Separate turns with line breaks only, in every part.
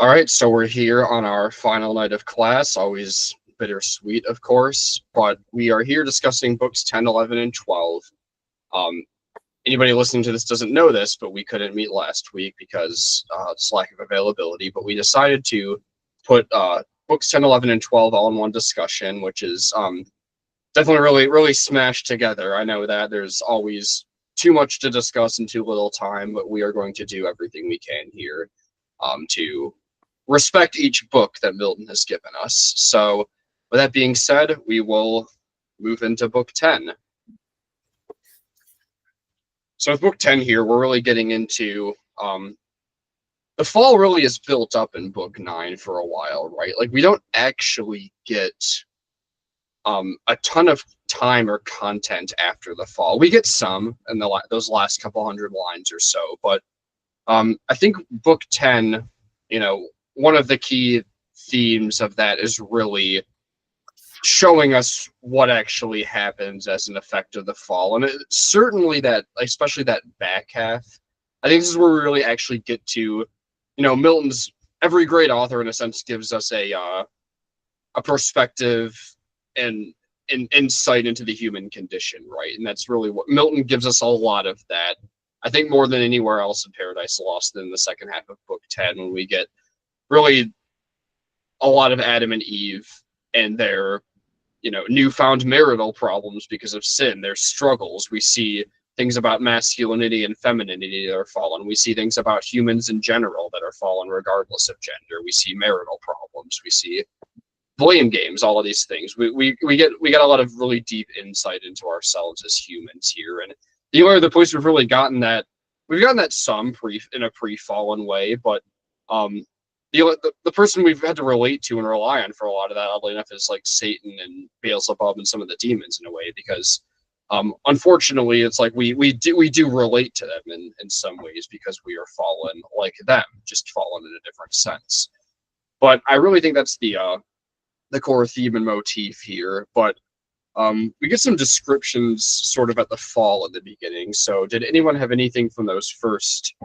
All right, so we're here on our final night of class, always bittersweet, of course, but we are here discussing books 10, 11, and 12. Anybody listening to this doesn't know this, but we couldn't meet last week because it's lack of availability, but we decided to put books 10, 11, and 12 all in one discussion, which is definitely really smashed together. I know that there's always too much to discuss in too little time, but we are going to do everything we can here to respect each book that Milton has given us. So with that being said, we will move into book 10. So with book 10 here, we're really getting into the fall really is built up in book 9 for a while, right? Like we don't actually get a ton of time or content after the fall. We get some in those last couple hundred lines or so, but I think book 10, one of the key themes of that is really showing us what actually happens as an effect of the fall. And certainly that, especially that back half, I think this is where we really actually get to, Milton's, every great author in a sense gives us a perspective and an insight into the human condition, right? And that's really what Milton gives us, a lot of that. I think more than anywhere else in Paradise Lost in the second half of book 10, when we get really a lot of Adam and Eve and their, newfound marital problems because of sin, their struggles. We see things about masculinity and femininity that are fallen. We see things about humans in general that are fallen regardless of gender. We see marital problems. We see blame games, all of these things. We get a lot of really deep insight into ourselves as humans here. And the place we've really gotten that, some in a pre-fallen way, but the person we've had to relate to and rely on for a lot of that, oddly enough, is like Satan and Beelzebub and some of the demons in a way, because unfortunately it's like we do relate to them in some ways because we are fallen like them, just fallen in a different sense. But I really think that's the core theme and motif here. But we get some descriptions sort of at the fall at the beginning. So did anyone have anything from those first,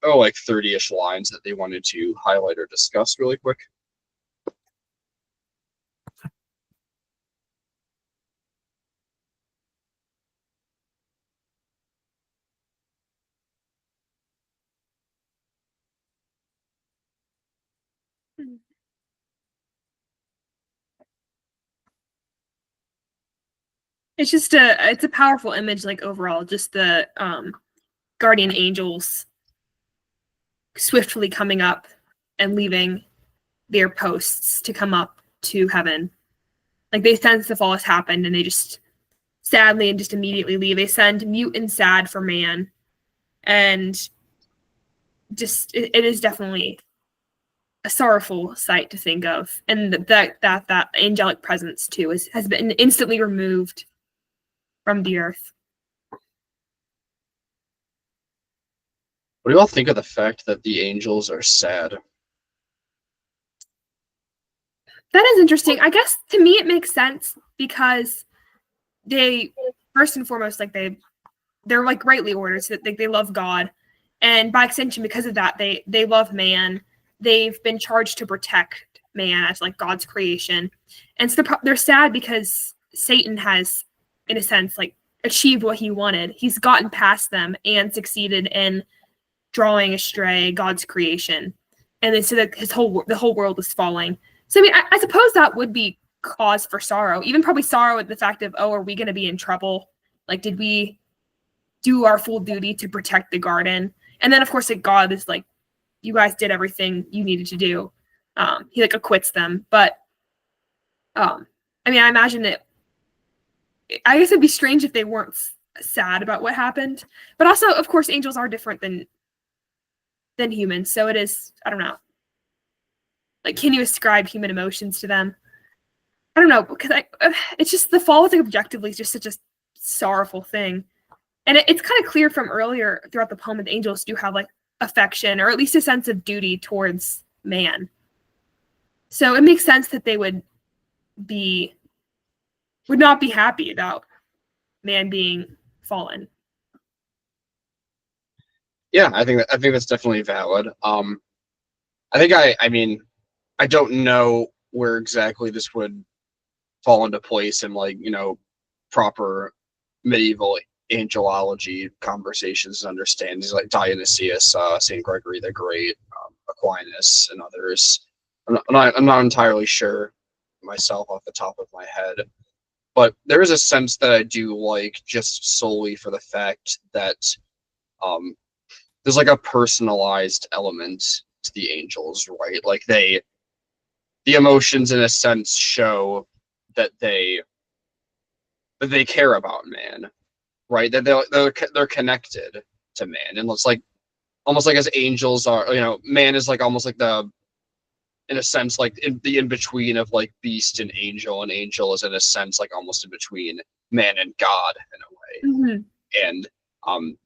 30-ish lines that they wanted to highlight or discuss really quick?
It's a powerful image, like overall, just the guardian angels swiftly coming up and leaving their posts to come up to heaven. Like they sense the fall has happened and they just sadly and just immediately leave. They send mute and sad for man. And just it is definitely a sorrowful sight to think of. And that angelic presence too has been instantly removed from the earth.
What do you all think of the fact that the angels are sad?
That is interesting. I guess to me it makes sense because they, first and foremost, like they're like rightly ordered, so that they love God, and by extension, because of that, they love man. They've been charged to protect man as like God's creation, and so they're sad because Satan has, in a sense, like achieved what he wanted. He's gotten past them and succeeded in drawing astray God's creation, and then so that the whole world is falling. So I mean, I suppose that would be cause for sorrow, even probably sorrow at the fact of, are we going to be in trouble? Like, did we do our full duty to protect the garden? And then of course, like God is like, you guys did everything you needed to do. He like acquits them, but I mean, I imagine I guess it'd be strange if they weren't sad about what happened. But also, of course, angels are different than humans, so it is, I don't know, like, can you ascribe human emotions to them? I don't know, because it's just the fall is like objectively just such a sorrowful thing, and it's kind of clear from earlier throughout the poem that the angels do have like affection, or at least a sense of duty towards man. So it makes sense that they would not be happy about man being fallen.
Yeah, I think that's definitely valid. I mean, I don't know where exactly this would fall into place in like, proper medieval angelology conversations and understandings like Dionysius, St. Gregory the Great, Aquinas, and others. I'm not entirely sure myself off the top of my head, but there is a sense that I do like just solely for the fact that um, there's like a personalized element to the angels, right? Like the emotions in a sense show that they care about man, right? That they're connected to man, and it's like almost like as angels are, man is like almost like the in a sense like in between of like beast and angel is in a sense like almost in between man and God in a way.
Mhm.
And um,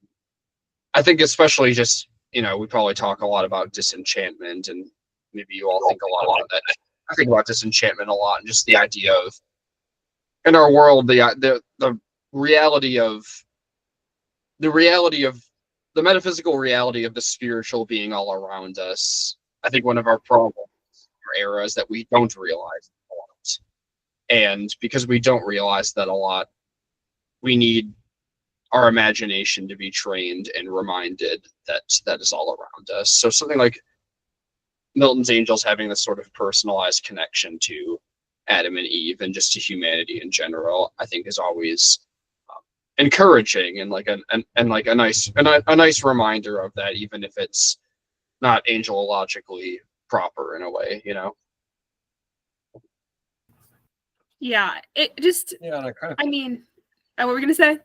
I think especially just we probably talk a lot about disenchantment, and maybe you all think a lot about that. I think about disenchantment a lot, and just the idea of in our world the reality of the reality of the metaphysical reality of the spiritual being all around us. I think one of our problems or era is that we don't realize a lot. And because we don't realize that a lot, we need our imagination to be trained and reminded that that is all around us. So something like Milton's angels having this sort of personalized connection to Adam and Eve and just to humanity in general, I think is always encouraging and like like a nice reminder of that, even if it's not angelologically proper in a way,
Yeah, it just.
Yeah, and I kind of
I mean, what were we gonna say?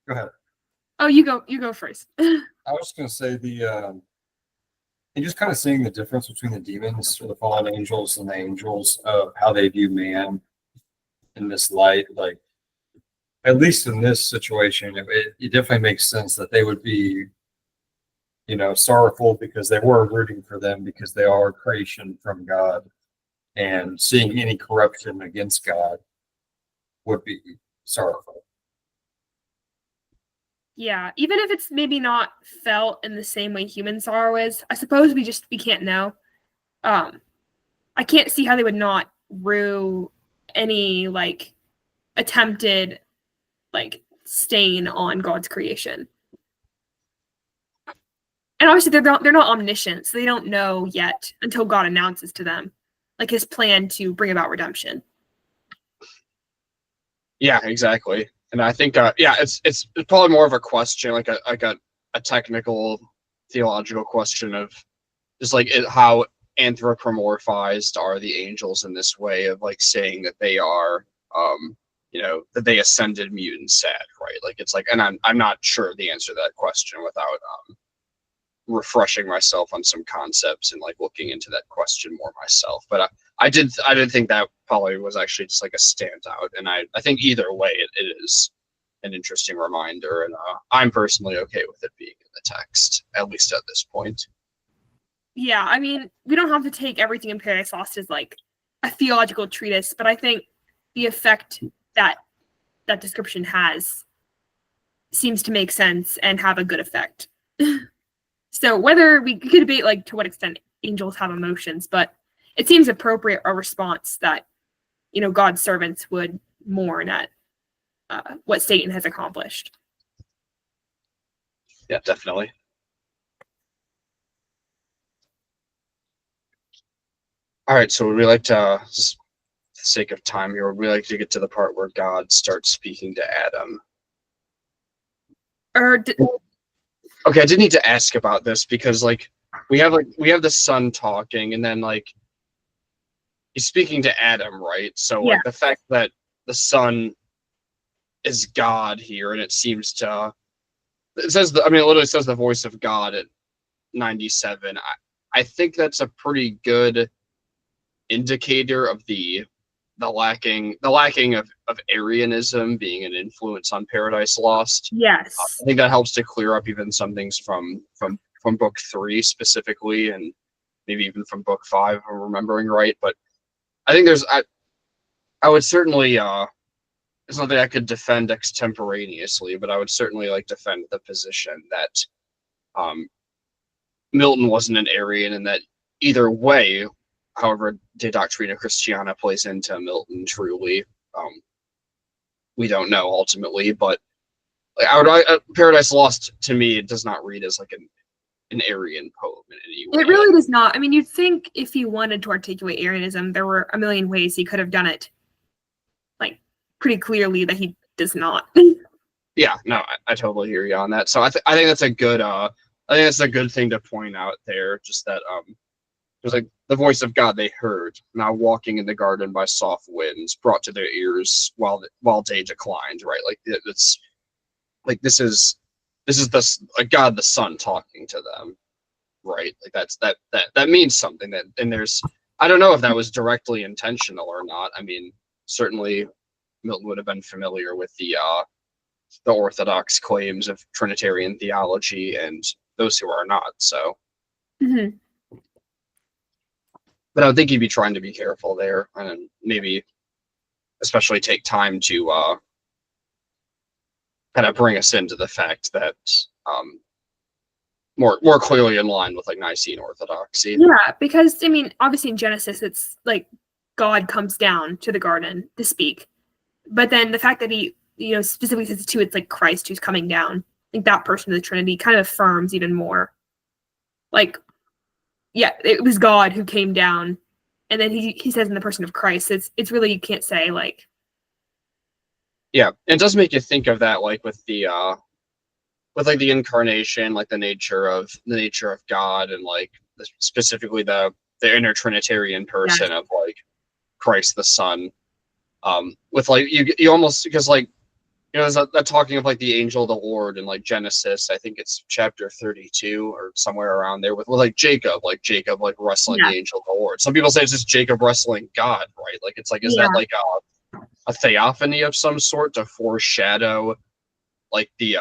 go ahead.
Oh, you go. You go first.
I was going to say and just kind of seeing the difference between the demons or the fallen angels and the angels of how they view man in this light. Like, at least in this situation, it definitely makes sense that they would be, sorrowful because they were rooting for them because they are creation from God, and seeing any corruption against God would be sorrowful.
Yeah, even if it's maybe not felt in the same way human sorrow is, I suppose we can't know. I can't see how they would not rue any like attempted like stain on God's creation. And obviously they're not omniscient, so they don't know yet until God announces to them like his plan to bring about redemption.
Yeah, exactly. And I think it's probably more of a question, like a technical theological question of just like how anthropomorphized are the angels in this way of like saying that they are that they ascended mute and sad, right? Like it's like, and I'm not sure the answer to that question without refreshing myself on some concepts and like looking into that question more myself. But I did think that probably was actually just like a standout, and I think either way it is an interesting reminder, and I'm personally okay with it being in the text, at least at this point.
Yeah, I mean, we don't have to take everything in Paradise Lost as like a theological treatise, but I think the effect that that description has seems to make sense and have a good effect. So whether we could debate like to what extent angels have emotions, but it seems appropriate a response that God's servants would mourn at what Satan has accomplished.
Yeah, definitely. All right, so would we like to, just for the sake of time here, would we like to get to the part where God starts speaking to Adam? Okay, I did need to ask about this because like we have the son talking, and then like he's speaking to Adam, right? So like the fact that the son is God here, and it seems to it literally says the voice of God at 97. I think that's a pretty good indicator of the lacking of Arianism being an influence on Paradise Lost.
Yes.
I think that helps to clear up even some things from book 3 specifically, and maybe even from book 5 if I'm remembering right. But I think I would certainly it's not that I could defend extemporaneously, but I would certainly like defend the position that Milton wasn't an Arian, and that either way, however, De Doctrina Christiana plays into Milton truly, we don't know ultimately. But Paradise Lost to me, it does not read as like an Arian poem in any way.
It really does not. I mean, you'd think if he wanted to articulate Arianism, there were a million ways he could have done it, like pretty clearly, that he does not.
Yeah, no, I totally hear you on that. So I think that's a good thing to point out there. Just that it was like the voice of God they heard, now walking in the garden by soft winds, brought to their ears while day declined. Right, like it's like this is God the Son talking to them. Right, like that means something. That, and there's, I don't know if that was directly intentional or not. I mean, certainly Milton would have been familiar with the Orthodox claims of Trinitarian theology and those who are not. So,
Mm-hmm.
but I would think he'd be trying to be careful there, and maybe especially take time to kind of bring us into the fact that more clearly in line with like Nicene Orthodoxy.
Yeah, because I mean, obviously in Genesis, it's like God comes down to the garden to speak, but then the fact that he, specifically says too, it's like Christ who's coming down. I think that person of the Trinity kind of affirms even more. Like, yeah, it was God who came down, and then he says in the person of Christ. It's really, you can't say like.
Yeah, it does make you think of that, like with the incarnation, like the nature of God, and like specifically the inner Trinitarian person of like Christ the Son. With like you almost, because like, there's that talking of like the angel of the Lord in like Genesis, I think it's chapter 32 or somewhere around there, with like Jacob wrestling the angel of the Lord. Some people say it's just Jacob wrestling God, right? Like it's like, is that like a theophany of some sort to foreshadow like the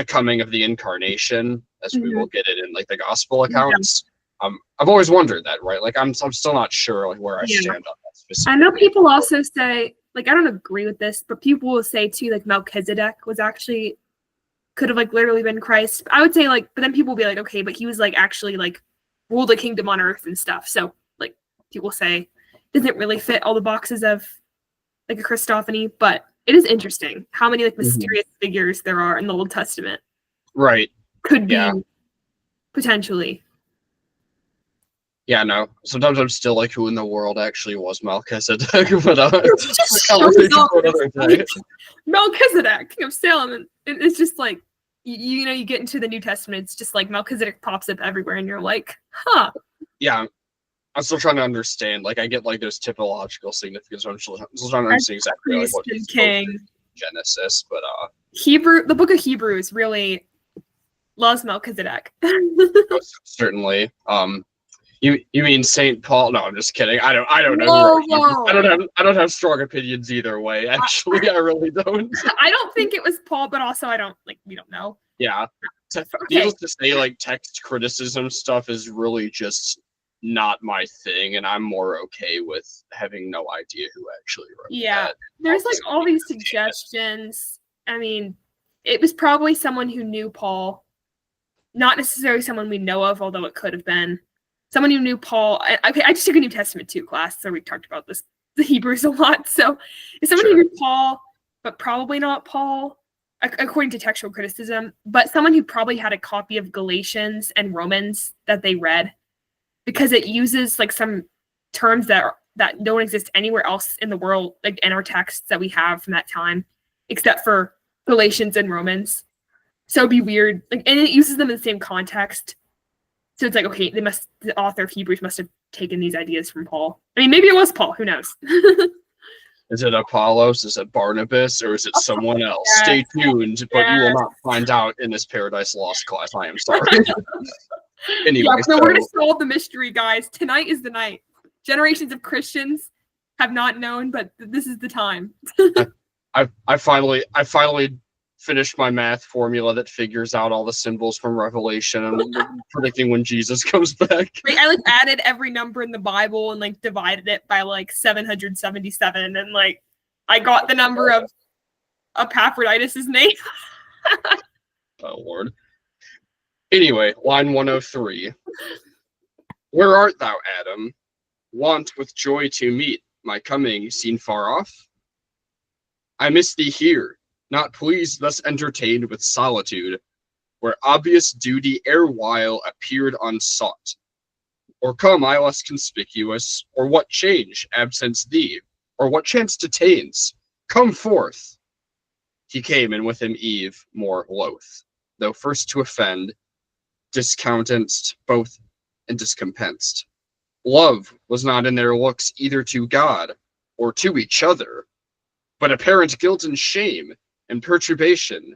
coming of the incarnation, as we will get it in like the gospel accounts? I've always wondered that, right? Like I'm still not sure like where I stand on that specifically.
I know people also say, like, I don't agree with this, but people will say too, like Melchizedek could have like literally been Christ. I would say like, but then people will be like, okay, but he was like actually like ruled a kingdom on earth and stuff. So like people say, doesn't really fit all the boxes of like a Christophany, but it is interesting how many like mysterious figures there are in the Old Testament.
Right.
Could be potentially.
Yeah, no. Sometimes I'm still like, who in the world actually was Melchizedek? But
Melchizedek, king of Salem, and it's just like you get into the New Testament, it's just like Melchizedek pops up everywhere, and you're like, huh.
Yeah, I'm still trying to understand. Like, I get like those typological significance. I'm still trying to understand exactly like what he's
king.
Genesis, but
the book of Hebrews really loves Melchizedek.
Certainly. You mean Saint Paul? No, I'm just kidding. I don't know.
No.
I don't have strong opinions either way. Actually, I really don't.
I don't think it was Paul, but also we don't know.
Yeah. Needless to say, like text criticism stuff is really just not my thing, and I'm more okay with having no idea who actually wrote that.
There's like all these suggestions. I mean, it was probably someone who knew Paul, not necessarily someone we know of, although it could have been someone who knew Paul. Okay, I just took a New Testament 2 class, so we talked about the Hebrews a lot. So it's someone who knew Paul, but probably not Paul, according to textual criticism, but someone who probably had a copy of Galatians and Romans that they read, because it uses like some terms that don't exist anywhere else in the world, like in our texts that we have from that time, except for Galatians and Romans. So it'd be weird, like, and it uses them in the same context. So it's like, okay, the author of Hebrews must have taken these ideas from Paul. I mean, maybe it was Paul. Who knows?
Is it Apollos? Is it Barnabas? Or is it someone else?
Yes.
Stay tuned, but you will not find out in this Paradise Lost class. I am sorry. Anyway,
we're going to solve the mystery, guys. Tonight is the night. Generations of Christians have not known, but this is the time.
I finally finished my math formula that figures out all the symbols from Revelation and predicting when Jesus comes back.
Like, I added every number in the Bible and divided it by 777, and I got the number of Epaphroditus' name.
Oh Lord. Anyway, line 103. Where art thou, Adam? Want with joy to meet my coming seen far off? I miss thee here, not pleased thus entertained with solitude, where obvious duty erewhile appeared unsought. Or come I less conspicuous, or what change absence thee, or what chance detains? Come forth. He came, and with him Eve more loath, though first to offend, discountenanced both and discompensed. Love was not in their looks either to God or to each other, but apparent guilt and shame, and perturbation,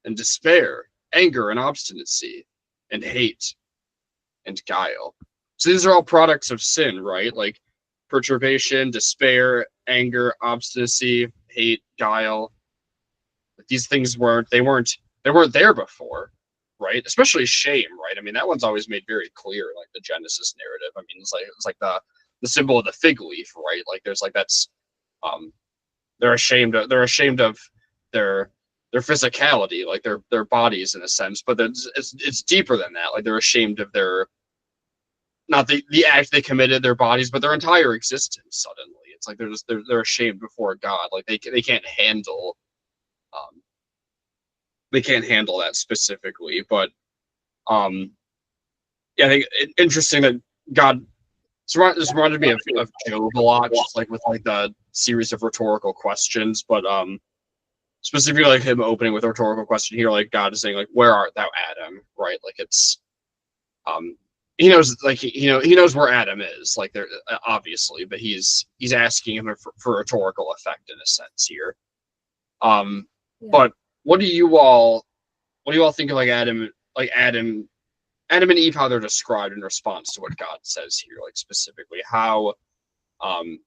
and despair, anger and obstinacy, and hate and guile. So these are all products of sin, right? Like perturbation, despair, anger, obstinacy, hate, guile. These things weren't there before, right? Especially shame, right? I mean, that one's always made very clear, like the Genesis narrative. I mean, it's like the symbol of the fig leaf, right? Like there's like that's they're ashamed of their physicality, like their bodies in a sense, but it's deeper than that. Like they're ashamed of their not the act they committed, their bodies, but their entire existence suddenly. It's like they're ashamed before God. Like they can't handle that specifically. But yeah, I think interesting that God this reminded me of Job a lot, just like with like the series of rhetorical questions, but specifically like him opening with a rhetorical question here, like God is saying like, "Where art thou, Adam?" Right? Like it's he knows like he knows where Adam is, like there obviously, but he's asking him for rhetorical effect in a sense here. Yeah. But what do you all think of like Adam and Eve, how they're described in response to what God says here, like specifically how and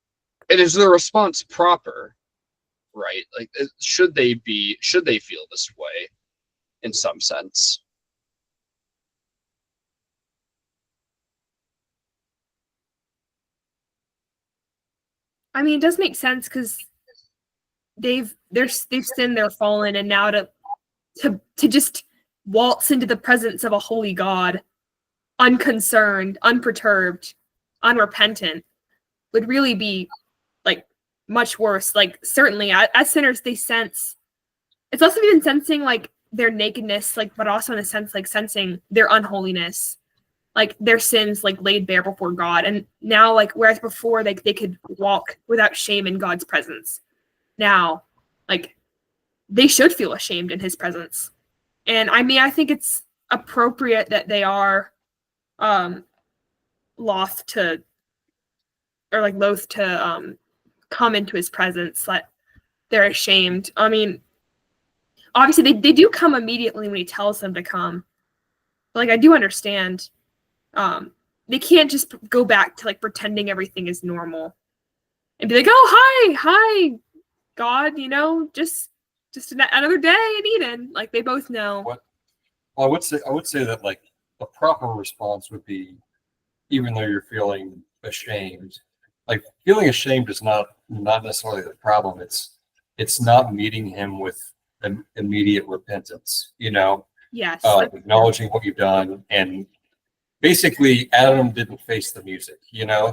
is the response proper, right? Like should they feel this way in some sense?
I mean, it does make sense because they've sinned, they're fallen, and now to just waltz into the presence of a holy God, unconcerned, unperturbed, unrepentant, would really be like much worse. Like certainly, as sinners, they sense. It's also even sensing like their nakedness, like, but also in a sense like sensing their unholiness, like their sins like laid bare before God. And now, like whereas before they could walk without shame in God's presence, now like they should feel ashamed in his presence. And I mean, I think it's appropriate that they are loath to come into his presence, that they're ashamed. I mean, obviously they do come immediately when he tells them to come. But, like I do understand. They can't just go back to like pretending everything is normal and be like, "Oh, hi, God, just another day in Eden." Like they both know.
Well, I would say that like the proper response would be, even though you're feeling ashamed, like feeling ashamed is not necessarily the problem. It's not meeting him with an immediate repentance.
Yes.
Acknowledging what you've done. And basically Adam didn't face the music,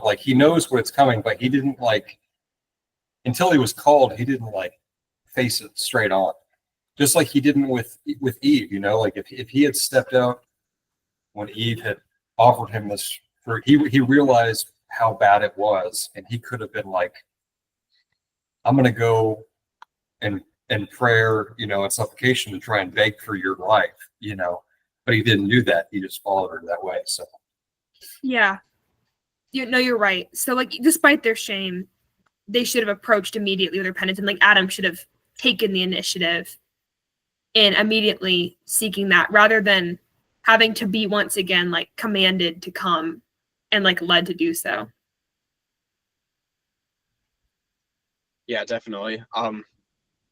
like he knows what's coming, but he didn't like, until he was called, he didn't like face it straight on. Just like he didn't with Eve, like if he had stepped out when Eve had offered him this fruit, he realized how bad it was, and he could have been like, "I'm going to go and prayer, and supplication to try and beg for your life," but he didn't do that. He just followed her that way. So
yeah, you're right. So like, despite their shame, they should have approached immediately with repentance, and like Adam should have taken the initiative in immediately seeking that, rather than having to be once again like commanded to come and like led to do so.
Yeah, definitely.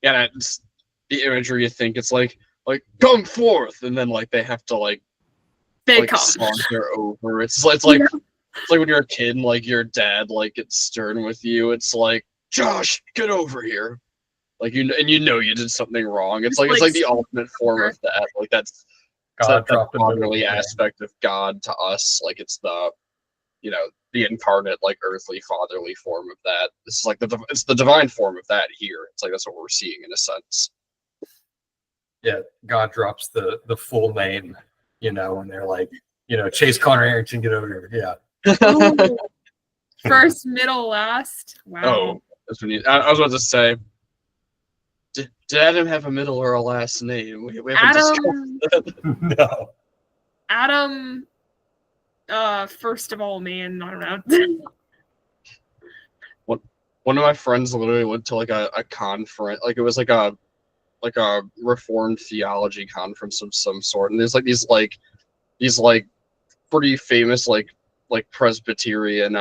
Yeah, it's the imagery. You think it's like come forth, and then like they have to like
come
saunter over. It's like when you're a kid and like your dad like gets stern with you. It's like, "Josh, get over here." Like you did something wrong. It's like the ultimate form of that. Like that's
God
that
dropped a middle
fatherly
name.
aspect of God to us, like it's the, you know, the incarnate, like earthly fatherly form of that. This is like it's the divine form of that here. It's like that's what we're seeing in a sense.
Yeah, God drops the full name, you know, and they're like, you know, Chase Connor Harrington, get over here. Yeah.
Ooh. First, middle, last. Wow.
Oh, that's when I was about to say, did Adam have a middle or a last name? We haven't discussed
Adam.
that.
No.
Adam. First of all, man. I don't know.
One of my friends literally went to like a conference, like it was like a reformed theology conference of some sort, and there's like these pretty famous like Presbyterian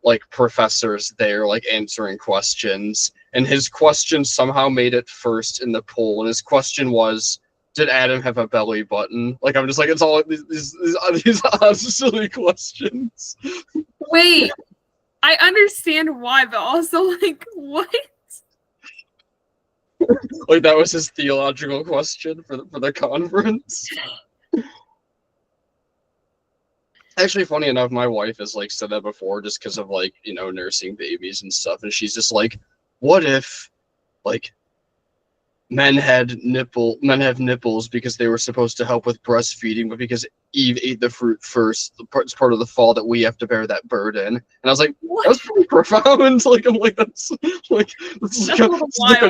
like professors there like answering questions, and his question somehow made it first in the poll, and his question was, did Adam have a belly button? Like I'm just like, it's all these odd silly questions.
Wait. I understand why, but also like what?
Like that was his theological question for the conference. Actually, funny enough, my wife has like said that before, just because of like, you know, nursing babies and stuff, and she's just like, what if like men have nipples because they were supposed to help with breastfeeding, but because Eve ate the fruit first, it's part of the fall that we have to bear that burden. And I was like, that was pretty profound. Like I'm like, that's like a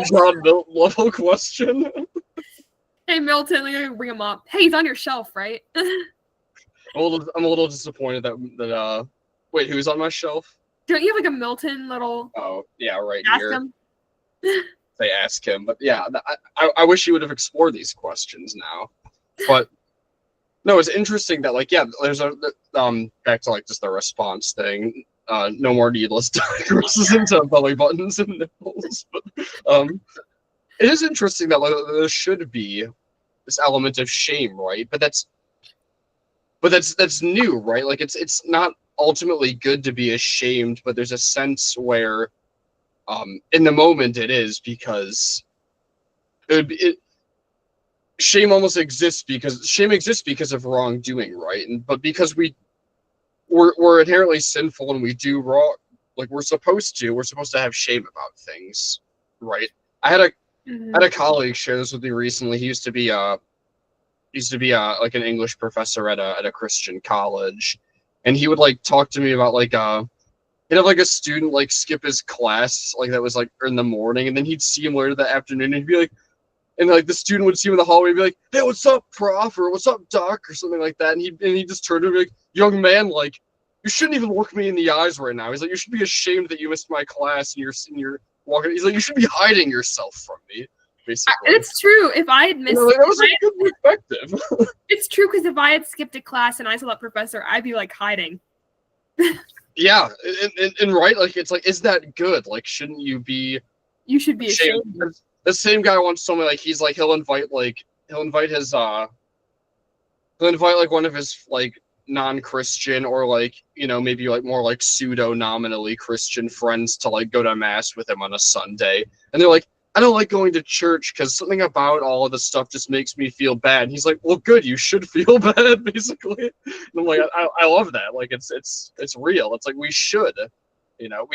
John Milton level question.
Hey Milton, let me bring him up. Hey, he's on your shelf, right?
I'm a little disappointed that wait, who's on my shelf?
Don't you have like a Milton little?
Oh yeah, right
Ask
here.
him.
They ask him, but yeah, I wish he would have explored these questions now. But no, it's interesting that like, yeah, there's a back to like just the response thing. No more needless digresses into belly buttons and nipples. But it is interesting that like, there should be this element of shame, right? But that's new, right? Like it's not ultimately good to be ashamed, but there's a sense where in the moment it is, because shame exists because of wrongdoing, right? But because we're inherently sinful and we do wrong, like we're supposed to have shame about things, right? I had a colleague share this with me recently. He used to be like an English professor at a Christian college, and he would like talk to me about like he'd have like a student like skip his class, like that was like in the morning, and then he'd see him later that afternoon, and he'd be like, and like the student would see him in the hallway and be like, hey, what's up, prof, or what's up, doc, or something like that, and he just turned to him and be like, young man, like you shouldn't even look me in the eyes right now. He's like, you should be ashamed that you missed my class and you're walking. He's like, you should be hiding yourself from me. Basically.
It's true. If I had missed,
like, that was a good perspective.
It's true, because if I had skipped a class and I saw that professor, I'd be like hiding.
Yeah, and right, like it's like, is that good? Like, shouldn't you be?
You should be ashamed.
The same guy once told me like he's like he'll invite like one of his like non-Christian or like, you know, maybe like more like pseudo nominally Christian friends to like go to mass with him on a Sunday, and they're like, I don't like going to church because something about all of this stuff just makes me feel bad. And he's like, well, good, you should feel bad, basically. And I'm like, I love that. Like it's real. It's like we should, you know,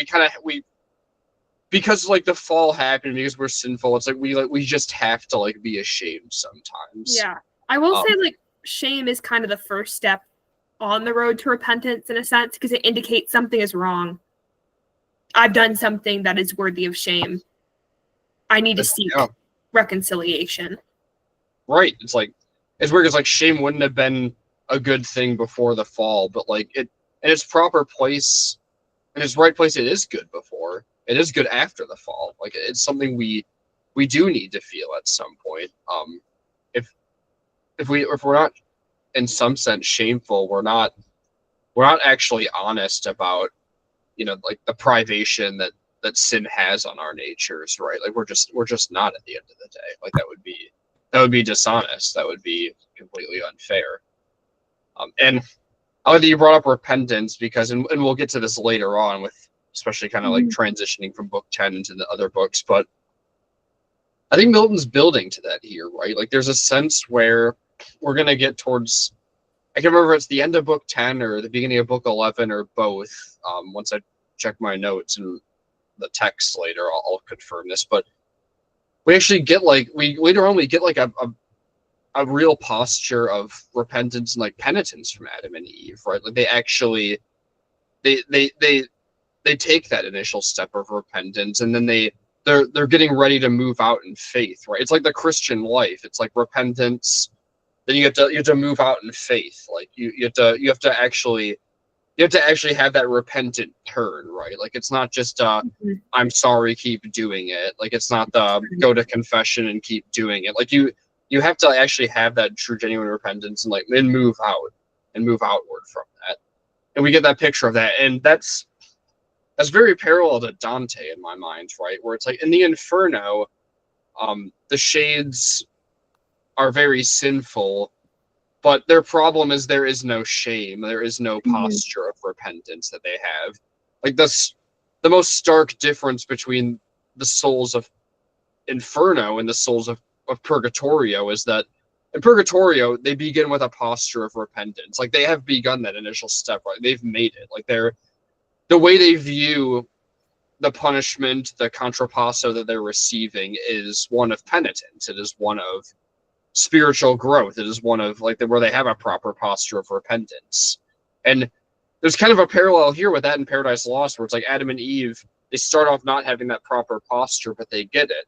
because like the fall happened, because we're sinful. It's like we just have to like be ashamed sometimes.
Yeah, I will say like shame is kind of the first step on the road to repentance in a sense, because it indicates something is wrong. I've done something that is worthy of shame. I need to seek reconciliation. Right.
It's like, it's weird because like shame wouldn't have been a good thing before the fall, but like it in its proper place, in its right place, it is good before. It is good after the fall. Like it's something we do need to feel at some point. If we're not in some sense shameful, we're not actually honest about, you know, like the privation that sin has on our natures, right? Like we're just not at the end of the day. Like that would be dishonest. That would be completely unfair. And I like that you brought up repentance, because and we'll get to this later on with especially kind of like transitioning from book 10 into the other books, but I think Milton's building to that here, right? Like there's a sense where we're gonna get towards. I can't remember if it's the end of book 10 or the beginning of book 11 or both. Once I check my notes and the text later, I'll confirm this. But we actually get we later on we get a real posture of repentance and like penitence from Adam and Eve, right? Like they actually they take that initial step of repentance, and then they're getting ready to move out in faith, right? It's like the Christian life. It's like repentance, then you have to move out in faith. Like you have to actually have that repentant turn, right? Like it's not just I'm sorry, keep doing it. Like it's not the go to confession and keep doing it. Like you have to actually have that true genuine repentance and move outward from that. And we get that picture of that, and that's very parallel to Dante in my mind, right? Where it's like in the Inferno, the shades are very sinful, but their problem is there is no shame, there is no posture of repentance that they have. Like this, the most stark difference between the souls of Inferno and the souls of Purgatorio is that in Purgatorio they begin with a posture of repentance. Like they have begun that initial step, right? They've made it. Like the way they view the punishment, the contrapasso that they're receiving is one of penitence. It is one of spiritual growth. It is one of where they have a proper posture of repentance. And there's kind of a parallel here with that in Paradise Lost, where it's like Adam and Eve, they start off not having that proper posture, but they get it.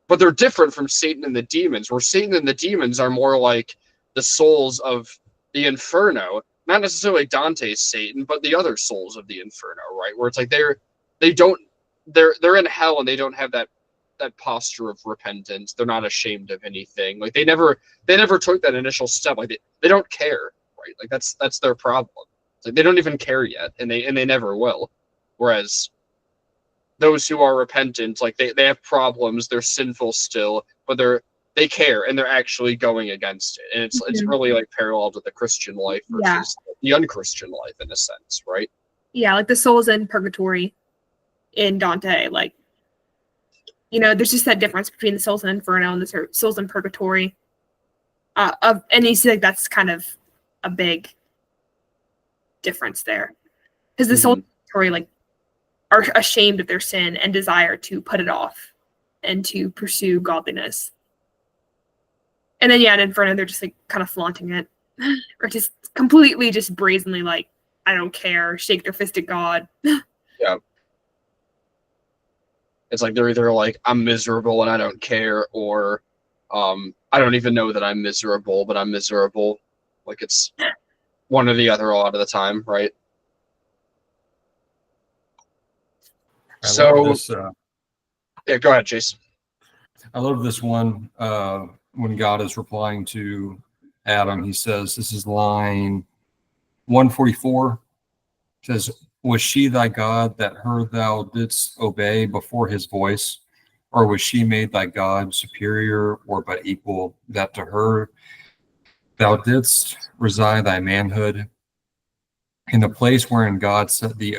But they're different from Satan and the demons, where Satan and the demons are more like the souls of the Inferno, not necessarily Dante's Satan, but the other souls of the Inferno, right? Where it's like they're in hell and they don't have that posture of repentance. They're not ashamed of anything. Like they never took that initial step. Like they don't care, right? Like that's their problem. It's like they don't even care yet, and they never will. Whereas those who are repentant, like they have problems, they're sinful still, but they care and they're actually going against it. And it's really like parallel to the Christian life versus the unchristian life in a sense, right?
Yeah, like the souls in purgatory in Dante, like, you know, there's just that difference between the souls in Inferno and the souls in purgatory. And you see, like, that's kind of a big difference there, because the souls in purgatory, like, are ashamed of their sin and desire to put it off and to pursue godliness. And then in Inferno, they're just like kind of flaunting it, or just completely, just brazenly, like, I don't care, shake their fist at God.
Yeah. It's like they're either like, I'm miserable and I don't care, or I don't even know that I'm miserable, but I'm miserable. Like it's one or the other a lot of the time, right? Yeah, go ahead, Jason.
I love this one. When God is replying to Adam, he says, this is line 144. It says, was she thy God that her thou didst obey before his voice? Or was she made thy God superior or but equal, that to her thou didst reside thy manhood? In the place wherein God set thee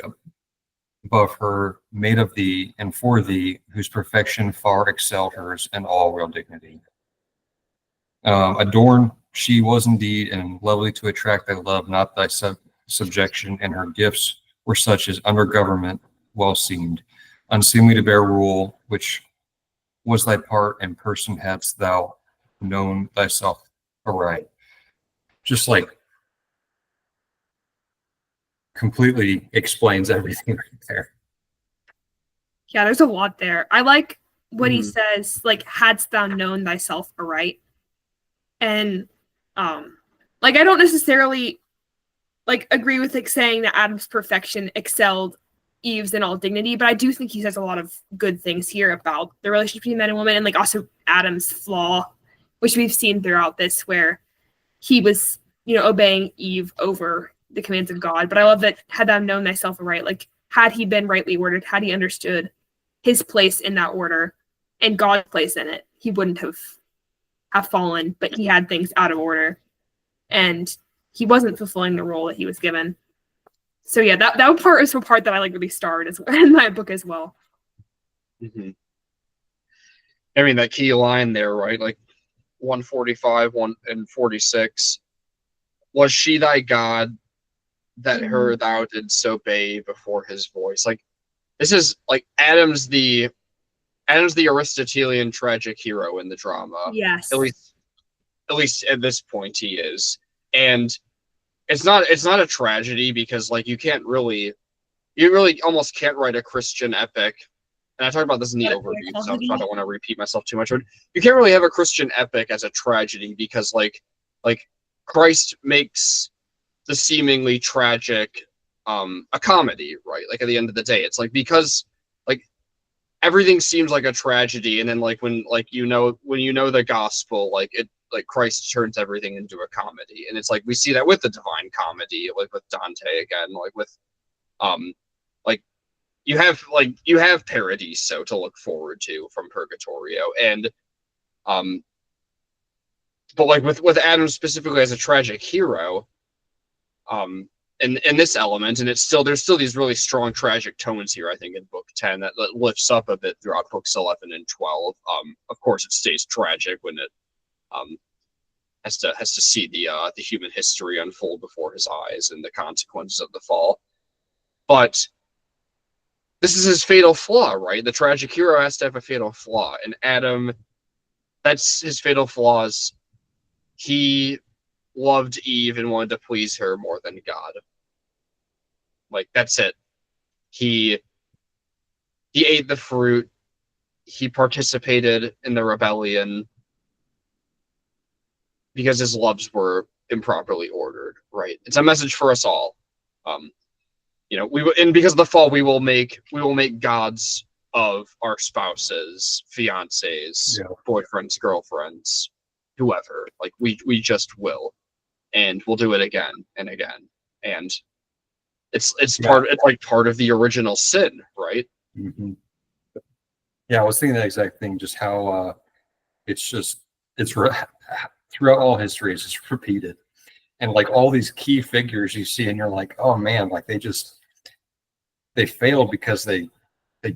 above her, made of thee and for thee, whose perfection far excelled hers in all real dignity. Adorned she was indeed, and lovely to attract thy love, not thy subjection, and her gifts were such as under government well seemed, unseemly to bear rule, which was thy part, and person hadst thou known thyself aright. Just like completely explains everything right there.
Yeah, there's a lot there. I like what he says, like, hadst thou known thyself aright. And like, I don't necessarily like agree with like saying that Adam's perfection excelled Eve's in all dignity, but I do think he says a lot of good things here about the relationship between man and woman, and like also Adam's flaw, which we've seen throughout this, where he was, you know, obeying Eve over the commands of God. But I love that, had thou known thyself aright, like had he been rightly ordered, had he understood his place in that order and God's place in it, he wouldn't have fallen. But he had things out of order, and he wasn't fulfilling the role that he was given. So yeah, that part is the part that I like really starred as in my book as well.
I mean, that key line there, right? Like, 145, 146. Was she thy God that her thou didst obey before his voice? Like, this is like Adam's the Aristotelian tragic hero in the drama.
Yes.
At least at this point he is. And it's not a tragedy because like you really almost can't write a Christian epic. And I talked about this in the overview, so I don't want to repeat myself too much. But you can't really have a Christian epic as a tragedy because like Christ makes the seemingly tragic a comedy, right? Like at the end of the day, it's like because like everything seems like a tragedy, and then like when you know the gospel, like it like Christ turns everything into a comedy, and it's like we see that with the Divine Comedy, like with Dante again, like with like you have Paradiso to look forward to from Purgatorio, and but like with Adam specifically as a tragic hero, in this element, and there's still these really strong tragic tones here, I think, in book 10 that lifts up a bit throughout books 11 and 12. Of course it stays tragic when it has to see the human history unfold before his eyes and the consequences of the fall. But this is his fatal flaw, right? The tragic hero has to have a fatal flaw, and Adam, that's his fatal flaws. He loved Eve and wanted to please her more than God. Like that's it. He ate the fruit. He participated in the rebellion because his loves were improperly ordered, right? It's a message for us all. And because of the fall, we will make gods of our spouses, fiancés, boyfriends, girlfriends, whoever. Like we just will, and we'll do it again and again. And it's part of the original sin, right?
Mm-hmm. Yeah, I was thinking that exact thing. Just how it's throughout all history, it's just repeated, and like all these key figures you see, and you're like, oh man, like they failed because they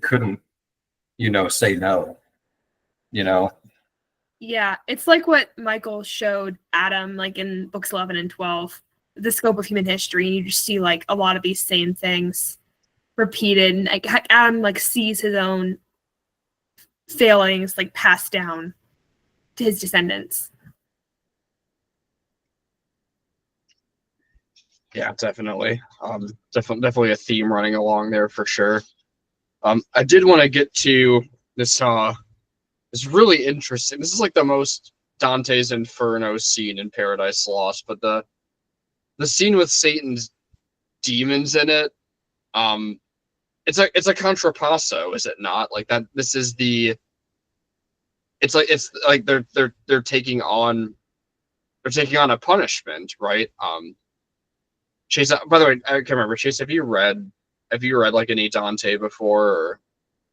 couldn't, say no,
Yeah, it's like what Michael showed Adam, like in books 11 and 12, the scope of human history, and you just see like a lot of these same things repeated, and like Adam like sees his own failings like passed down to his descendants.
Yeah, definitely. Definitely a theme running along there for sure. I did want to get to this. It's really interesting. This is like the most Dante's Inferno scene in Paradise Lost, but the scene with Satan's demons in it, it's a contrapasso, is it not? Like that. This is the. It's like they're taking on a punishment, right? Chase. By the way, I can't remember. Chase, have you read like any Dante before, or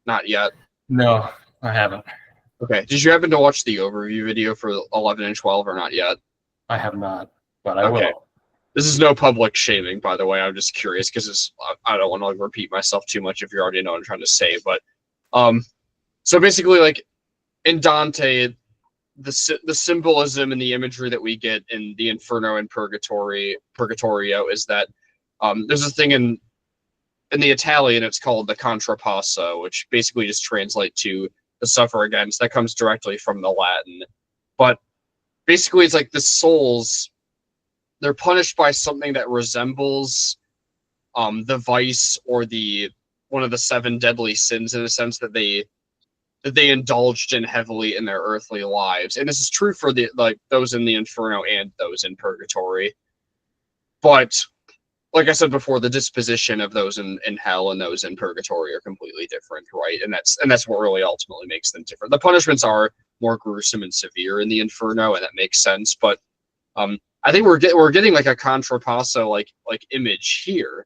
not yet?
No, I haven't.
Okay. Did you happen to watch the overview video for 11 and 12 or not yet?
I have not, but I will.
This is no public shaming, by the way. I'm just curious because I don't want to like repeat myself too much if you already know what I'm trying to say. But so basically, like in Dante, the symbolism and the imagery that we get in the Inferno and Purgatorio is that there's a thing in the Italian, it's called the contrapasso, which basically just translates to the suffer against. That comes directly from the Latin. But basically it's like the souls, they're punished by something that resembles the vice or the one of the 7 deadly sins, in a sense that they indulged in heavily in their earthly lives. And this is true for those in the Inferno and those in Purgatory. But like I said before, the disposition of those in hell and those in Purgatory are completely different, right? And that's what really ultimately makes them different. The punishments are more gruesome and severe in the Inferno, and that makes sense. But I think we're getting like a contrapasso like image here,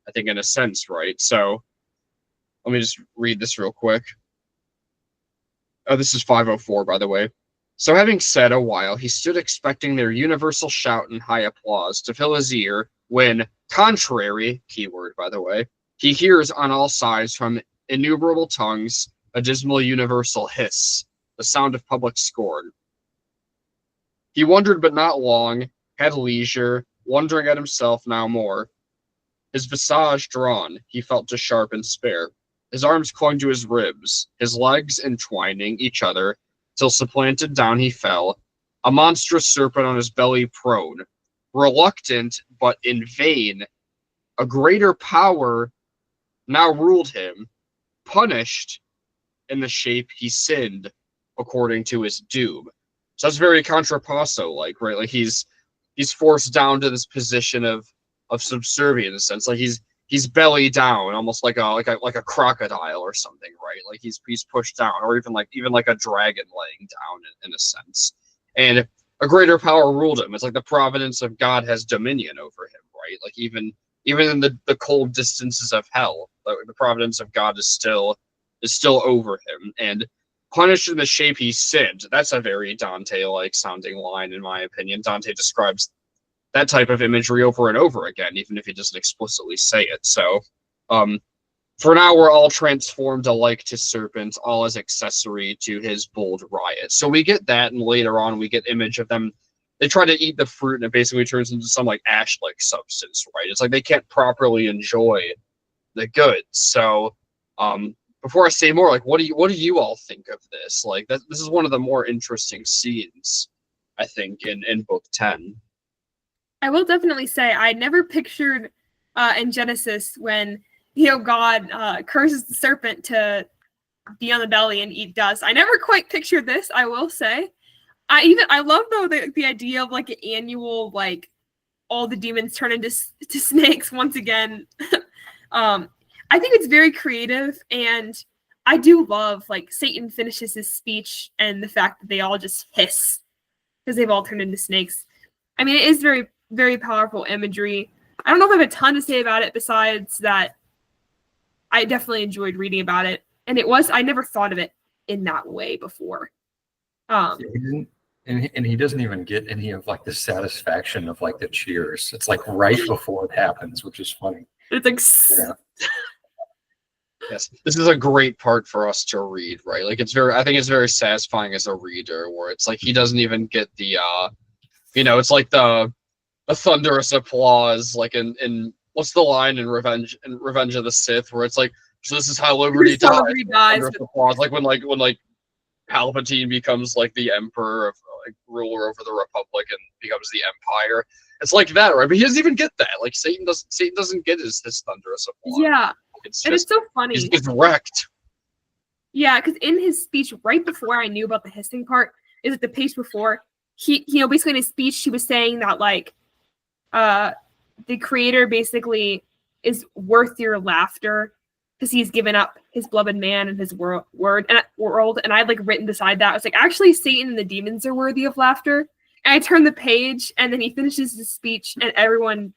I think, in a sense, right? So let me just read this real quick. Oh, this is 504, by the way. So having said a while, he stood expecting their universal shout and high applause to fill his ear, when, contrary, keyword, by the way, he hears on all sides from innumerable tongues a dismal universal hiss, the sound of public scorn. He wondered, but not long, had leisure, wondering at himself now more. His visage drawn, he felt to sharp and spare. His arms clung to his ribs, his legs entwining each other, till supplanted down he fell, a monstrous serpent on his belly prone. Reluctant, but in vain, a greater power now ruled him, punished in the shape he sinned, according to his doom. So that's very contrapasso like, right? Like he's forced down to this position of subservience, in a sense. Like he's belly down, almost like a crocodile or something, right? Like he's pushed down, or even like a dragon laying down in a sense. And a greater power ruled him. It's like the providence of God has dominion over him, right? Like even in the cold distances of hell, the providence of God is still over him. And punished in the shape he sinned. That's a very Dante-like sounding line, in my opinion. Dante describes that type of imagery over and over again, even if he doesn't explicitly say it. So, for now, we're all transformed alike to serpents, all as accessory to his bold riot. So we get that, and later on, we get image of them. They try to eat the fruit, and it basically turns into some like ash-like substance, right? It's like they can't properly enjoy the goods. So, before I say more, like, what do you all think of this? Like, this is one of the more interesting scenes, I think, in book 10.
I will definitely say I never pictured in Genesis when God curses the serpent to be on the belly and eat dust. I never quite pictured this, I will say. I love though the idea of like an annual, like all the demons turn into snakes once again. I think it's very creative, and I do love like Satan finishes his speech and the fact that they all just hiss because they've all turned into snakes. I mean, it is very, very powerful imagery. I don't know if I have a ton to say about it besides that I definitely enjoyed reading about it, and I never thought of it in that way before.
And he doesn't even get any of like the satisfaction of like the cheers. It's like right before it happens, which is funny.
It's like,
yeah.
Yes, this is a great part for us to read, right? Like I think it's very satisfying as a reader, where it's like he doesn't even get the, it's like the thunderous applause, like in what's the line in Revenge of the Sith, where it's like, so this is how liberty dies. Applause, like when Palpatine becomes like the emperor of ruler over the Republic and becomes the Empire. It's like that, right? But he doesn't even get that. Like Satan doesn't get his thunderous applause.
Yeah.
It's
so funny.
He's wrecked.
Yeah, because in his speech, right before I knew about the hissing part, is that the page before, he, basically in his speech, he was saying that, like, the creator basically is worth your laughter because he's given up his beloved man and his world. And I had, like, written beside that, I was like, actually, Satan and the demons are worthy of laughter. And I turned the page, and then he finishes his speech, and everyone,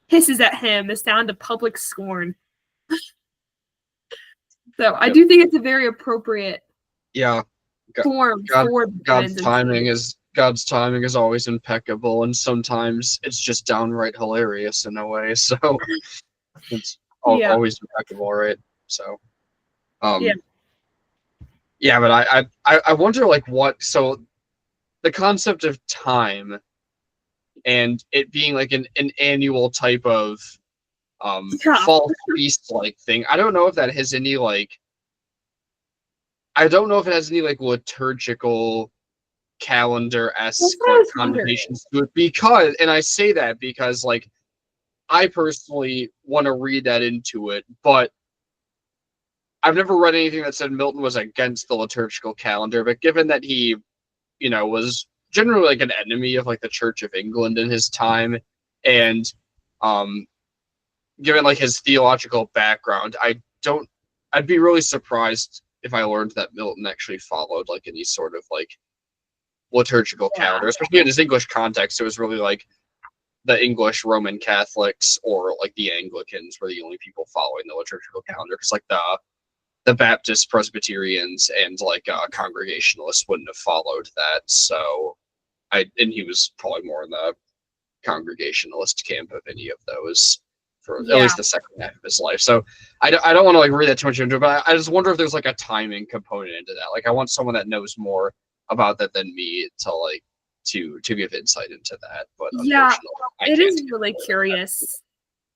hisses at him, the sound of public scorn. So I do think it's a very appropriate form for
God's timing is always impeccable, and sometimes it's just downright hilarious in a way. So it's always impeccable, right? So but I wonder like what, so the concept of time and it being like an annual type of fall feast like thing. I don't know if that has any like liturgical calendar-esque like connotations to it, because, and I say that because like I personally want to read that into it, but I've never read anything that said Milton was against the liturgical calendar. But given that he, was generally like an enemy of like the Church of England in his time, and given like his theological background, I'd be really surprised if I learned that Milton actually followed like any sort of like liturgical calendar, especially in his English context. It was really like the English Roman Catholics or like the Anglicans were the only people following the liturgical calendar, because like the Baptist Presbyterians and like Congregationalists wouldn't have followed that. So and he was probably more in the Congregationalist camp of any of those for at least the second half of his life. So I don't want to like read that too much into it, but I just wonder if there's like a timing component into that. Like I want someone that knows more about that than me to like to give insight into that. But
Yeah,
unfortunately,
it is really curious.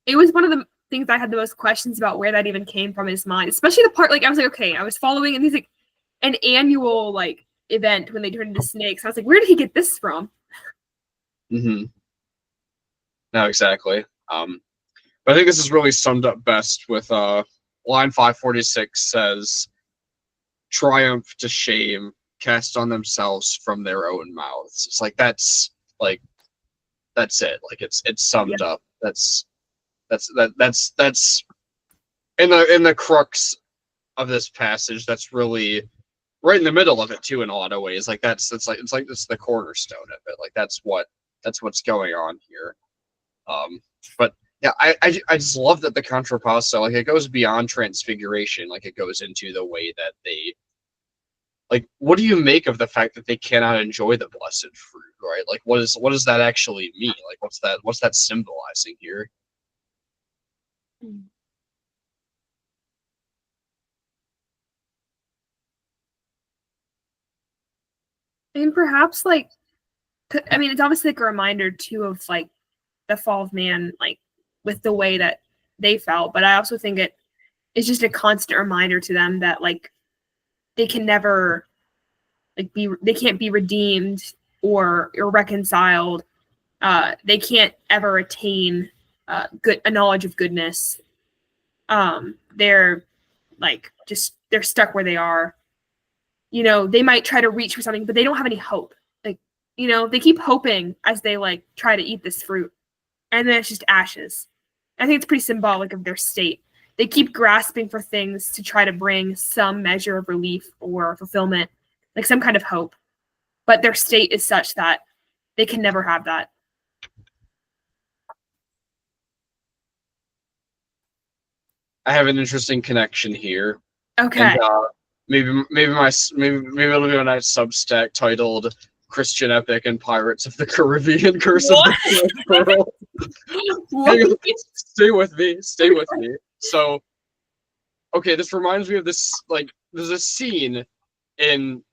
It was one of the things I had the most questions about where that even came from in his mind, especially the part like I was like, okay, I was following and he's like an annual like event when they turn into snakes. I was like, where did he get this from?
Mm-hmm. No, exactly. But I think this is really summed up best with line 546 says, "Triumph to shame cast on themselves from their own mouths." It's like that's it. Like it's summed up. That's in the crux of this passage. That's really right in the middle of it too, in a lot of ways. Like it's the cornerstone of it. Like that's what's going on here. But yeah, I just love that the contrapasso, like it goes beyond transfiguration. Like it goes into the way that they, like, what do you make of the fact that they cannot enjoy the blessed fruit, right? Like what does that actually mean? Like what's that symbolizing here?
And perhaps like, I mean, it's obviously like a reminder too of like the fall of man, like with the way that they felt. But I also think it's just a constant reminder to them that like they can never they can't be redeemed or reconciled. They can't ever attain a knowledge of goodness. They're like they're stuck where they are. They might try to reach for something, but they don't have any hope. Like, they keep hoping as they like try to eat this fruit, and then it's just ashes. I think it's pretty symbolic of their state. They keep grasping for things to try to bring some measure of relief or fulfillment, like some kind of hope. But their state is such that they can never have that.
I have an interesting connection here.
Okay.
And maybe it'll be a nice Substack titled "Christian Epic and Pirates of the Caribbean: Curse of the Black Pearl." Stay with me. So, okay, this reminds me of this. Like, there's a scene in.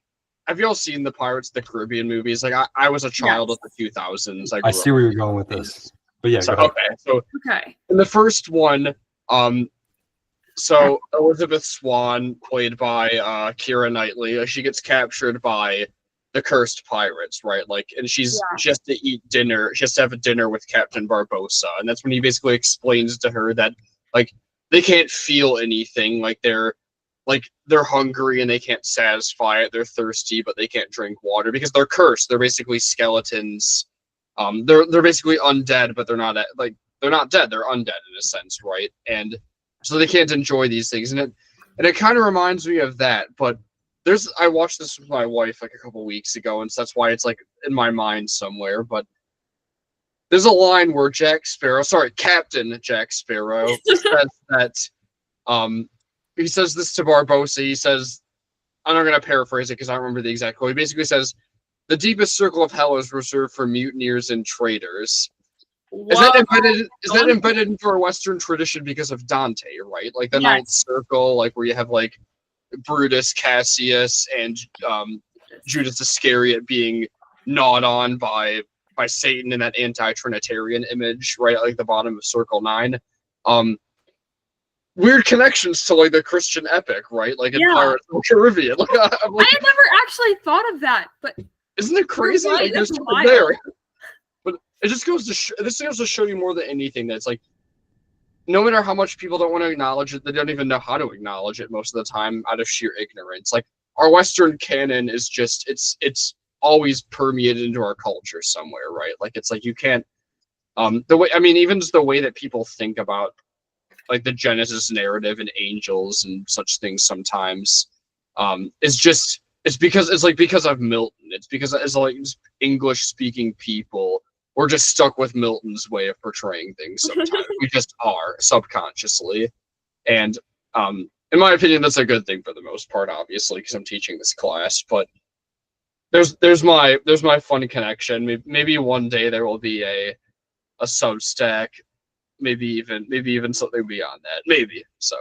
Have you all seen the Pirates of the Caribbean movies? Like, I was a child of the 2000s.
I see where you're going with this. But yeah,
so,
go ahead.
okay. So,
okay.
In the first one, so Elizabeth Swann, played by Keira Knightley, she gets captured by the cursed pirates, right? Like, and she has to eat dinner. She has to have a dinner with Captain Barbossa, and that's when he basically explains to her that like they can't feel anything. Like they're hungry and they can't satisfy it. They're thirsty, but they can't drink water because they're cursed. They're basically skeletons. They're basically undead, but they're not dead. They're undead in a sense, right? And so they can't enjoy these things, and it kind of reminds me of that. But I watched this with my wife like a couple weeks ago, and so that's why it's like in my mind somewhere. But there's a line where Captain Jack Sparrow says that he says this to Barbossa. He says, I'm not going to paraphrase it because I don't remember the exact quote. He basically says, "The deepest circle of hell is reserved for mutineers and traitors." Is that embedded into our Western tradition because of Dante, right? Like the Ninth Circle, like where you have like Brutus, Cassius, and Judas Iscariot being gnawed on by Satan in that anti-Trinitarian image, right? Like the bottom of Circle 9. Weird connections to like the Christian epic, right? Like in Pirates of the Caribbean. Like, I had
never actually thought of that, but
isn't it crazy?
Right,
like, there's there. But it just goes to show you more than anything that it's like, no matter how much people don't want to acknowledge it, they don't even know how to acknowledge it most of the time out of sheer ignorance. Like our Western canon is just it's always permeated into our culture somewhere, right? Like it's like you can't even just the way that people think about like the Genesis narrative and angels and such things sometimes it's because of Milton. It's because it's like English speaking people. We're just stuck with Milton's way of portraying things sometimes. We just are subconsciously. And in my opinion, that's a good thing for the most part, obviously, because I'm teaching this class. But there's my fun connection. Maybe one day there will be a Substack, maybe even something beyond that. Maybe. So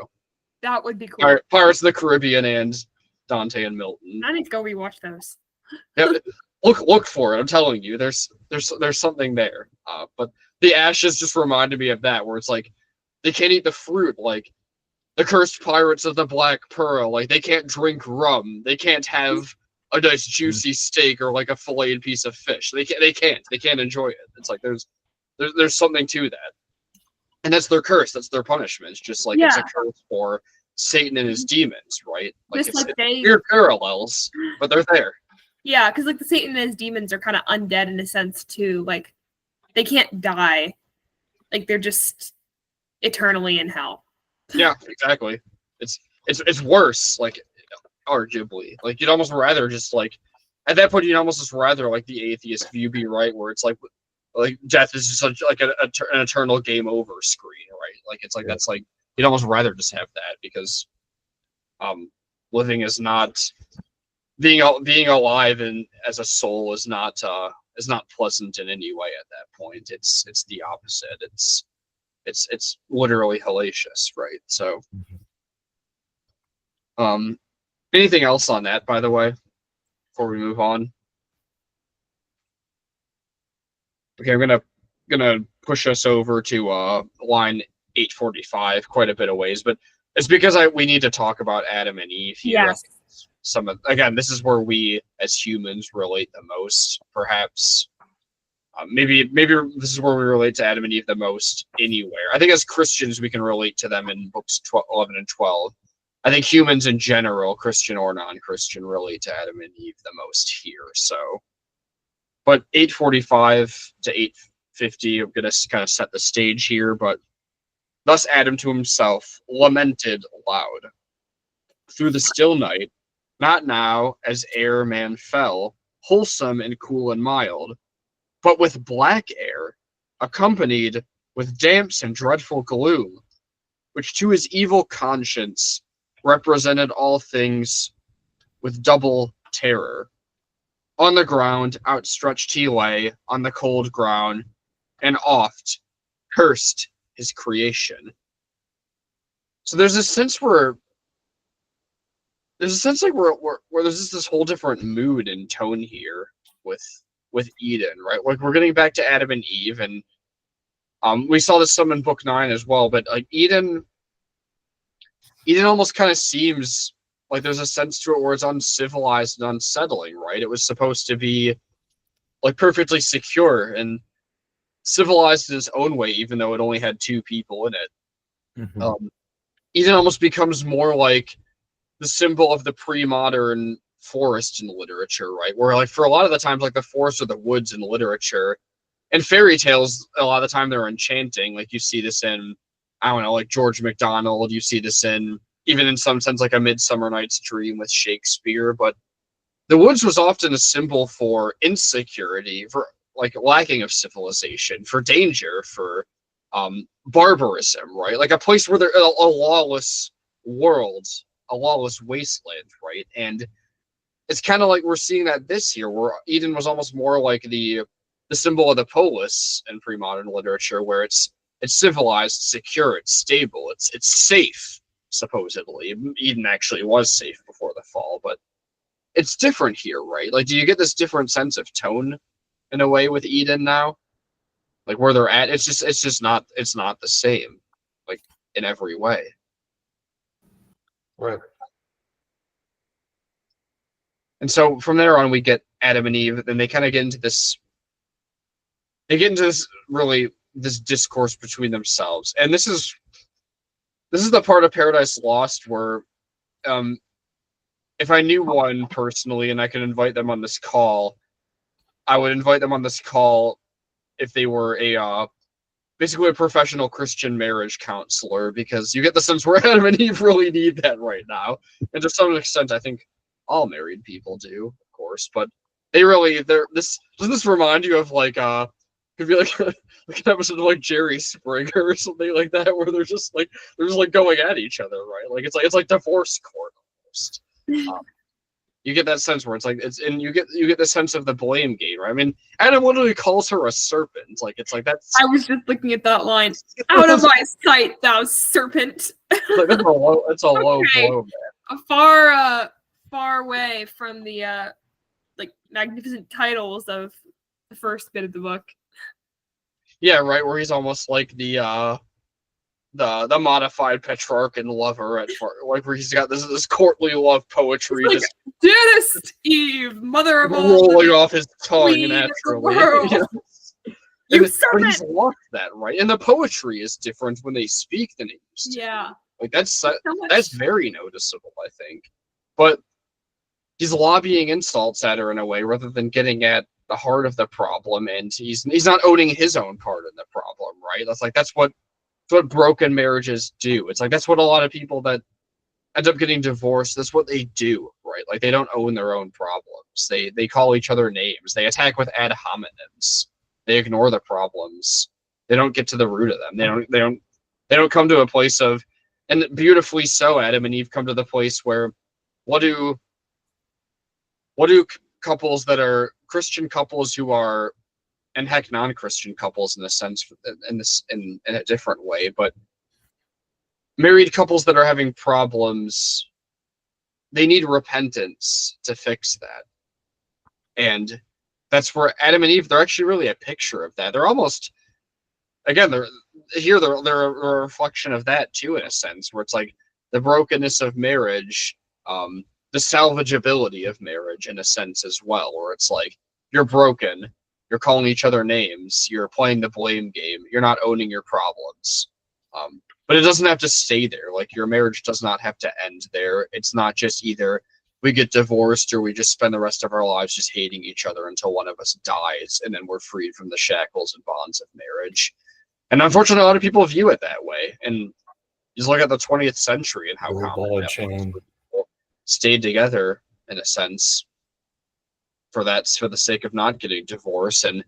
that would be cool.
Pirates of the Caribbean and Dante and Milton.
I need to go rewatch those.
Yeah, look for it. I'm telling you, there's something there. But the ashes just reminded me of that, where it's like they can't eat the fruit, like the cursed pirates of the Black Pearl. Like they can't drink rum. They can't have a nice juicy steak or like a filleted piece of fish. They can't enjoy it. It's like there's something to that, and that's their curse. That's their punishment. It's just like it's a curse for Satan and his demons, right? Like
Just like they
weird parallels, but they're there.
Yeah, because like the Satan and his demons are kind of undead in a sense too. Like they can't die. Like they're just eternally in hell.
Yeah, exactly. It's worse, like arguably. Like you'd almost rather just like at that point you'd almost just rather like the atheist view be right, where it's like death is just such like an eternal game over screen, right? Like it's like that's like you'd almost rather just have that, because living is not being alive and as a soul is not pleasant in any way at that point. It's the opposite. It's literally hellacious, right? So anything else on that, by the way, before we move on? Okay, I'm gonna push us over to line 845, quite a bit of ways, but it's because we need to talk about Adam and Eve here.
Yes.
Again, this is where we as humans relate the most, perhaps. Maybe this is where we relate to Adam and Eve the most anywhere. I think as Christians we can relate to them in books 11 and 12. I think humans in general, Christian or non-Christian, relate to Adam and Eve the most here. So, but 845 to 850, I'm gonna kind of set the stage here. But thus Adam to himself lamented aloud through the still night, not now, as ere man fell, wholesome and cool and mild, but with black air, accompanied with damps and dreadful gloom, which to his evil conscience represented all things with double terror. On the ground outstretched he lay, on the cold ground, and oft cursed his creation. So there's a sense where there's just this whole different mood and tone here with Eden, right? Like we're getting back to Adam and Eve, and we saw this some in book 9 as well, but like Eden almost kind of seems like there's a sense to it where it's uncivilized and unsettling, right? It was supposed to be like perfectly secure and civilized in its own way, even though it only had 2 people in it.
Mm-hmm.
Eden almost becomes more like the symbol of the pre-modern forest in literature, right? Where like for a lot of the times, like the forest or the woods in literature and fairy tales, a lot of the time they're enchanting. Like you see this in, I don't know, like George MacDonald. You see this in, even in some sense, like A Midsummer Night's Dream with Shakespeare. But the woods was often a symbol for insecurity, for like lacking of civilization, for danger, for barbarism, right? Like a place where there's a lawless world, a lawless wasteland, right? And it's kind of like we're seeing that this year, where Eden was almost more like the symbol of the polis in pre-modern literature, where it's civilized, secure, it's stable, it's safe, supposedly. Eden actually was safe before the fall, but it's different here, right? Like, do you get this different sense of tone in a way with Eden now? Like where they're at, it's just not the same, like in every way.
Right.
And so from there on, we get Adam and Eve, and they kind of get into this. They get into this discourse between themselves, and this is the part of Paradise Lost where, if I knew one personally and I could invite them on this call, I would invite them on this call if they were basically a professional Christian marriage counselor, because you get the sense where Adam and Eve really need that right now, and to some extent, I think all married people do, of course, but doesn't this remind you of like could be like an episode of like Jerry Springer or something like that, where they're just like going at each other, right? Like it's like divorce court almost. You get that sense where it's like and you get the sense of the blame game, right? I mean, Adam literally calls her a serpent. Like it's like that's.
I was just looking at that line. Out of my sight, thou serpent.
Like that's a low
Okay.
blow, man.
Far away from the like magnificent titles of the first bit of the book.
Yeah, right, where he's almost like the modified Petrarchan lover like where he's got this courtly love poetry
Like,
just
dearest Eve, mother of all
rolling off his tongue
queen of the
naturally.
world.
Yeah.
You
But he's
servant.
lost that, right? And the poetry is different when they speak than it used to.
Yeah.
Like that's
So much.
that's very noticeable, I think. But he's lobbying insults at her in a way rather than getting at the heart of the problem, and he's not owning his own part in the problem, right? That's what broken marriages do. It's like that's what a lot of people that end up getting divorced, that's what they do, right? Like they don't own their own problems. They call each other names. They attack with ad hominems. They ignore the problems. They don't get to the root of them. They don't come to a place of, and beautifully so, Adam and Eve come to the place where what do couples that are Christian couples who are, and heck, non-Christian couples in a sense, in a different way, but married couples that are having problems, they need repentance to fix that. And that's where Adam and Eve, they're actually really a picture of that. They're almost, again, they're a reflection of that too, in a sense, where it's like the brokenness of marriage, the salvageability of marriage in a sense as well, where it's like you're broken, you're calling each other names, you're playing the blame game, you're not owning your problems. But it doesn't have to stay there. Like your marriage does not have to end there. It's not just either we get divorced or we just spend the rest of our lives just hating each other until one of us dies and then we're freed from the shackles and bonds of marriage. And unfortunately, a lot of people view it that way. And just look at the 20th century and how common that was. People stayed together in a sense for the sake of not getting divorced. And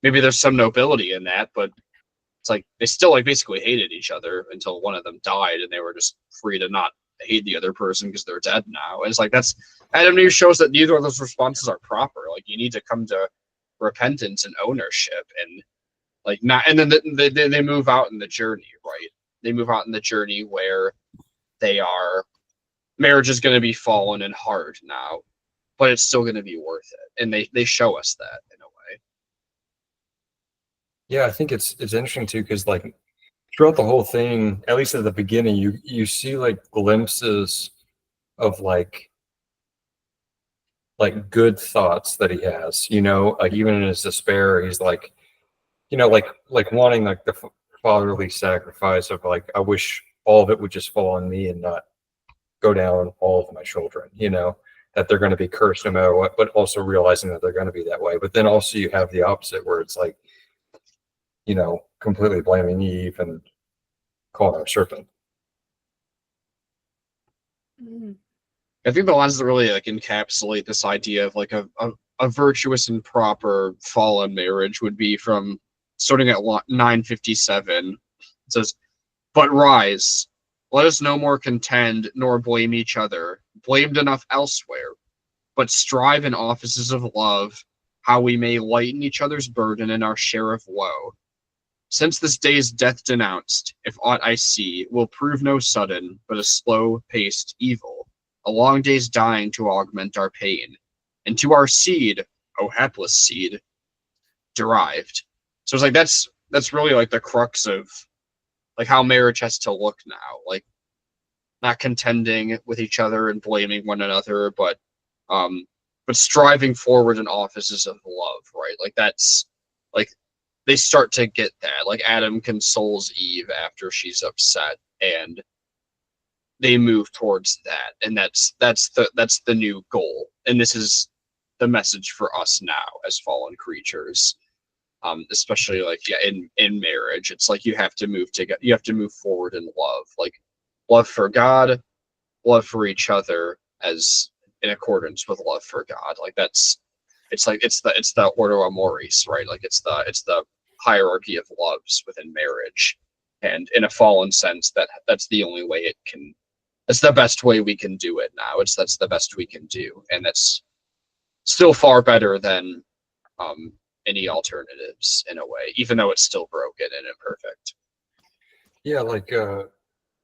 maybe there's some nobility in that, but it's like they still like basically hated each other until one of them died, and they were just free to not hate the other person because they're dead now. And it's like that's Adam and Eve shows that neither of those responses are proper. Like you need to come to repentance and ownership, and like not, and then they move out in the journey, right? They move out in the journey where marriage is going to be fallen and hard now, but it's still going to be worth it, and they show us that in a way.
Yeah, I think it's interesting too, because like throughout the whole thing, at least at the beginning, you see like glimpses of like good thoughts that he has, like even in his despair, he's like, like wanting like the fatherly sacrifice of like, I wish all of it would just fall on me and not go down all of my children, that they're going to be cursed no matter what, but also realizing that they're going to be that way. But then also you have the opposite where it's like, completely blaming Eve and calling her a serpent.
I think the lines that really like encapsulate this idea of like a virtuous and proper fallen marriage would be from starting at 957. It says, "But rise, let us no more contend nor blame each other, blamed enough elsewhere, but strive in offices of love, how we may lighten each other's burden and our share of woe. Since this day's death denounced, if aught I see, will prove no sudden, but a slow-paced evil, a long day's dying to augment our pain, and to our seed, O hapless seed, derived." So it's like that's really like the crux of like how marriage has to look now, like not contending with each other and blaming one another, but striving forward in offices of love, right? Like that's like they start to get that. Like Adam consoles Eve after she's upset, and they move towards that, and that's the new goal. And this is the message for us now as fallen creatures, especially like in marriage. It's like you have to move together. You have to move forward in love, like love for God, love for each other, as in accordance with love for God. Like that's it's the ordo amoris, right? Like it's the hierarchy of loves within marriage, and in a fallen sense, that's the only way it can. It's the best way we can do it now. That's the best we can do, and that's still far better than any alternatives in a way, even though it's still broken and imperfect.
Yeah, like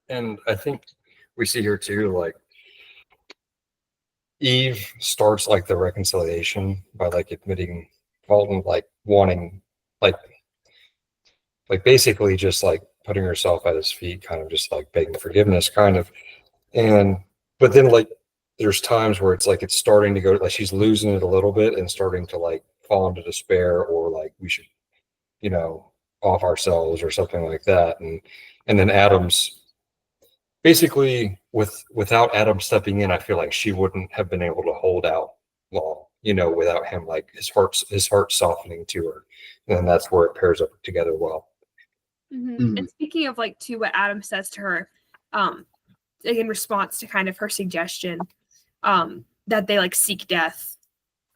and I think we see here too, like Eve starts like the reconciliation by like admitting fault and like wanting like basically just like putting herself at his feet, kind of just like begging forgiveness, kind of. And but then like there's times where it's like it's starting to go like she's losing it a little bit and starting to like fall into despair, or like we should, you know, off ourselves or something like that. And then Adam's basically without Adam stepping in, I feel like she wouldn't have been able to hold out long, you know, without him, like his heart softening to her. And that's where it pairs up together well.
And speaking of like to what Adam says to her, in response to kind of her suggestion, that they like seek death,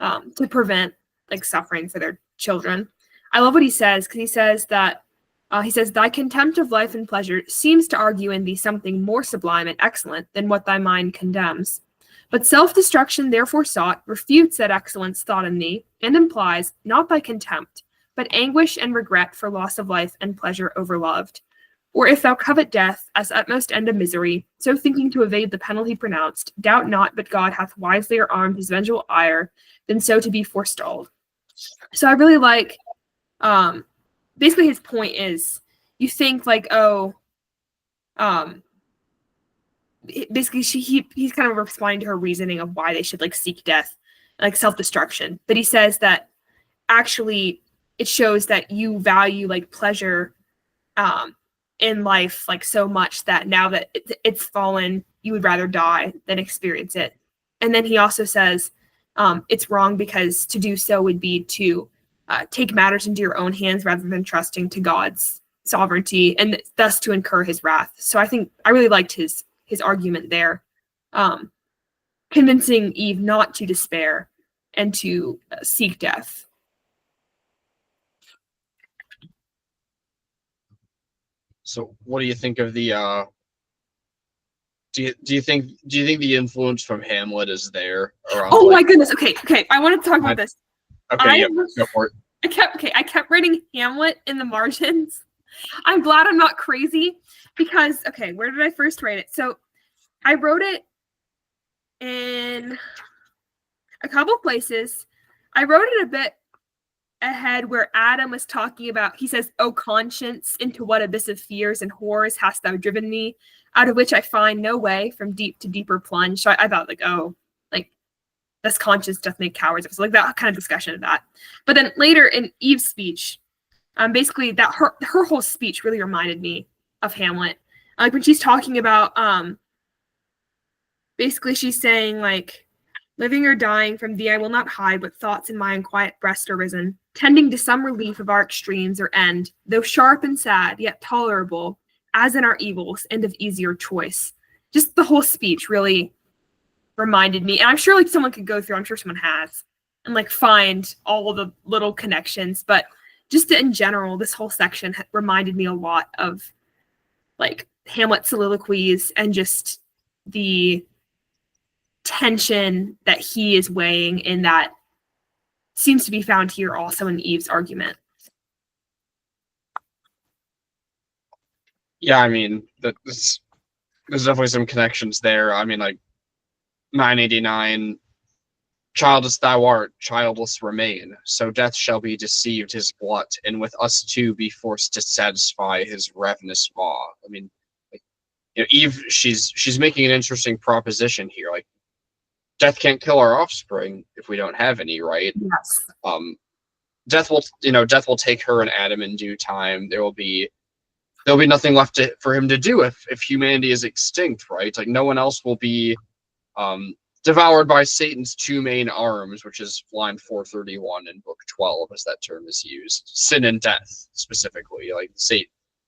to prevent like suffering for their children. I love what he says, because he says that thy contempt of life and pleasure seems to argue in thee something more sublime and excellent than what thy mind condemns. But self-destruction therefore sought refutes that excellence thought in thee, and implies not thy contempt, but anguish and regret for loss of life and pleasure overloved. Or if thou covet death as utmost end of misery, so thinking to evade the penalty pronounced, doubt not but God hath wiselier armed his vengeful ire than so to be forestalled. So I really like, basically his point is, you think like, basically he's kind of responding to her reasoning of why they should like seek death, like self-destruction. But he says that actually it shows that you value like pleasure, in life like so much that now that it's fallen, you would rather die than experience it. And then he also says it's wrong because to do so would be to take matters into your own hands rather than trusting to God's sovereignty, and thus to incur his wrath. So I think I really liked his argument there, convincing Eve not to despair and to seek death.
So what do you think of the do you think the influence from Hamlet is there around?
Oh my goodness. Okay. I want to talk about this.
Okay, go for it.
I kept writing Hamlet in the margins. I'm glad I'm not crazy, because where did I first write it? So I wrote it in a couple places. I wrote it a bit ahead where Adam was talking about, he says, "O conscience, into what abyss of fears and horrors hast thou driven me, out of which I find no way from deep to deeper plunge." So I thought like, oh, like this conscience doth make cowards. So like that kind of discussion of that. But then later in Eve's speech, basically that her whole speech really reminded me of Hamlet. Like when she's talking about, basically she's saying like, "Living or dying from thee I will not hide, but thoughts in my unquiet breast are risen, tending to some relief of our extremes or end, though sharp and sad, yet tolerable, as in our evils, and of easier choice." Just the whole speech really reminded me, and I'm sure like someone could go through, I'm sure someone has, and like find all the little connections, but just in general, this whole section reminded me a lot of like Hamlet's soliloquies and just the tension that he is weighing in that seems to be found here also in Eve's argument.
Yeah, I mean, there's definitely some connections there. I mean, like 989, "Childless thou art, childless remain. So death shall be deceived his glut, and with us too be forced to satisfy his ravenous maw." I mean, like, you know, Eve, she's making an interesting proposition here. Like, death can't kill our offspring if we don't have any, right?
Yes.
Death will take her and Adam in due time. There'll be nothing left for him to do if humanity is extinct, right? Like no one else will be devoured by Satan's two main arms, which is line 431 in book 12, as that term is used. Sin and death, specifically, like